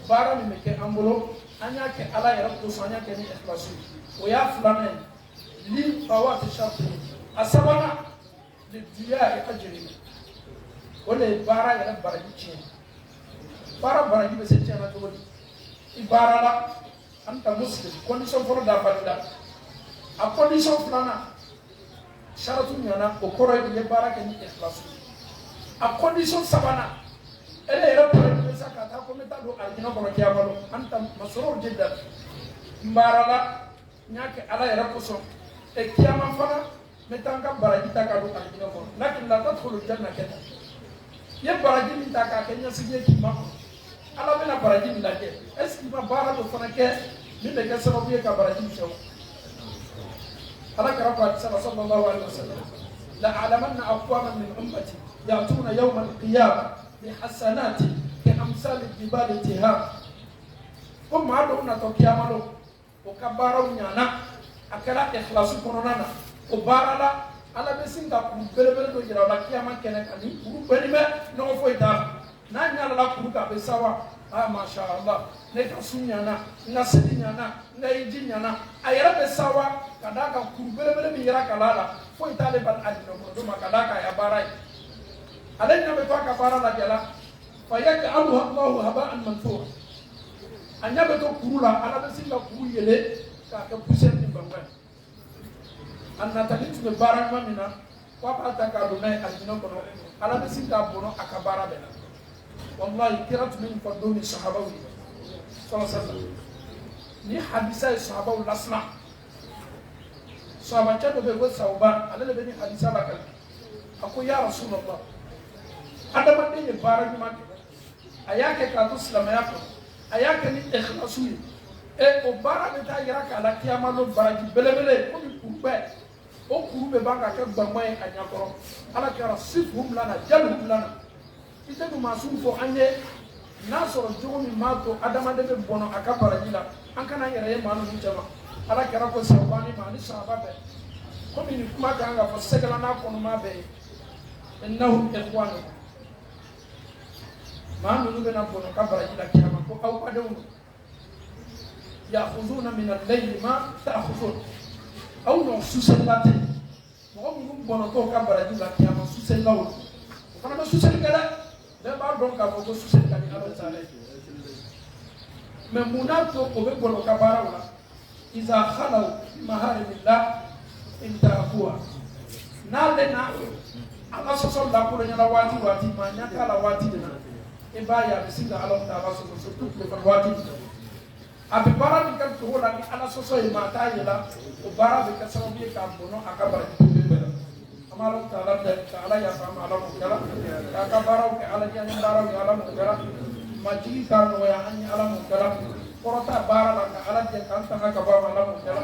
baara min bɛ kɛ an bolo an y'a kɛ Ala yɛrɛ kosɔn an y'a kɛ ni ikhlasi o y'a filanan ye li fawati sharti a sabanan li diya ajri o de ye baara yɛrɛ baraji tiɲɛ baara baraji bɛ se tiɲɛna cogo di i baara la an ta muslim condition fɔlɔ dafali la a condition filanan sharatu ɲana o kɔrɔ ye baara kɛ ni ikhlasi a condition sabanan ele yɛrɛ bɛ sa ka taa ko n bɛ taa don alijinɛ kɔnɔ kiyamalo an ta masɔrɔw jidda n baara la n y'a kɛ Ala yɛrɛ kosɔn kiyama fana n bɛ taa n ka baraji ta ka don alijinɛ kɔnɔ lakin la tadkhulu janna kɛ tan i ye baraji min ta k'a kɛ ɲɛsigi ye k'i makɔnɔ Ala bɛna baraji min lajɛ est ce que i ma baara dɔ fana kɛ min bɛ kɛ sababu ye ka baraji in kɛ o Ala kɛra fɔ hadisa la sallallahu alaihi wasallam la a'lamanna aqwaman min ummati ya'tuna yawma al-qiyamah bi hasanati ka amsal al-jibal tiham ko maa dɔw natɔ kiyama lo o ka baaraw ɲana a kɛra ikhlasi kɔnɔna na o baara la Ala bɛ sin ka kuru belebele dɔ jira o la kiyama kɛnɛ kan ni kuru bɛɛ ni bɛ ɲɔgɔn foyi t'a la n'a ɲalala kuru kan a bɛ sawa masha Allah ne ka su ɲana n ka seli ɲana n ka hiji ɲana a yɛrɛ bɛ sawa ka d'a kan kuru belebele min yera kala la foyi t'ale bali alijinɛ kɔnɔ don ma ka d'a kan a ya baara ye ale ɲɛ bɛ to a ka baara lajɛ la fa yaj'aluha Allahu haba'an manthura a ɲɛ bɛ to kuru la Ala bɛ sin ka kuru yele k'a kɛ poussière ni bangba ye a natali tun bɛ baara ɲuman min na ko a b'a ta k'a don n'a ye alijinɛ kɔnɔ Ala bɛ sin k'a bɔnɔ a ka baara bɛɛ la wallahi kira tun bɛ nin fɔ don ni sahabaw ye sallallahu alaihi wasallam ni hadisa ye sahabaw lasina sahabacɛ dɔ bɛ yen ko Sawban ale de bɛ nin hadisa lakali a ko ya Rasulullah adamaden ye baara ɲuman kɛ a y'a kɛ k'a to silamɛya kɔnɔ a y'a kɛ ni ikhlasi ye o baara bɛ taa yira k'a la kiyama lo baraji belebele komi kuru bɛɛ o kuru bɛ ban ka kɛ gbangba ye a ɲɛkɔrɔ Ala kɛra sifuhum lana jalhum lana i tɛ nin maa sugu fɔ an ye n'a sɔrɔ jogo min b'a to adamaden bɛ bɔnɔ a ka baraji la an kana yɛrɛ ye maa ninnu cɛ ma Ala kɛra ko Sawbani ma ani sahaba bɛɛ komi nin kuma kan ka fɔ sɛgɛla n'a kɔnɔma bɛɛ ye innahum ikhwanukum maa ninnu bɛna bɔnɔ ka baraji la kiyama ko aw badenw don ya'khuduna min al-layli ma ta'khudun aw nɔ susɛlila tɛ mɔgɔ minnu bɔnɔtɔ ka baraji la kiyama susɛlilaw o fana bɛ susɛli kɛ dɛ bɛɛ b'a dɔn k'a fɔ ko susɛli ka di Ala Taala ye mɛ mun n'a to o bɛ bɔnɔ ka baaraw la iza khalaw bi maharimillah intahakuha n'ale na Ala sɔsɔ lakolo ɲɛna waati waati maa ɲɛ t'a la waati min na i b'a ye a bɛ sin ka Ala Taala sɔsɔ surtout tilefana waati min Abi bara ni kan to la ni ala soso e mata yela o bara be ka sababu ye ka bono akabara ni bela amalo taala de taala ya fam ala mo kala ka bara ke ala ya ni bara ke ala mo kala maji ka no ya ani ala mo kala korota bara la ka ala je kan ta ka ba ala mo kala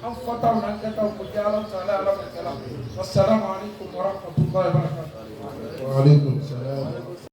am fata na ka ta ko ya ala taala ala mo kala wassalamu alaikum warahmatullahi wabarakatuh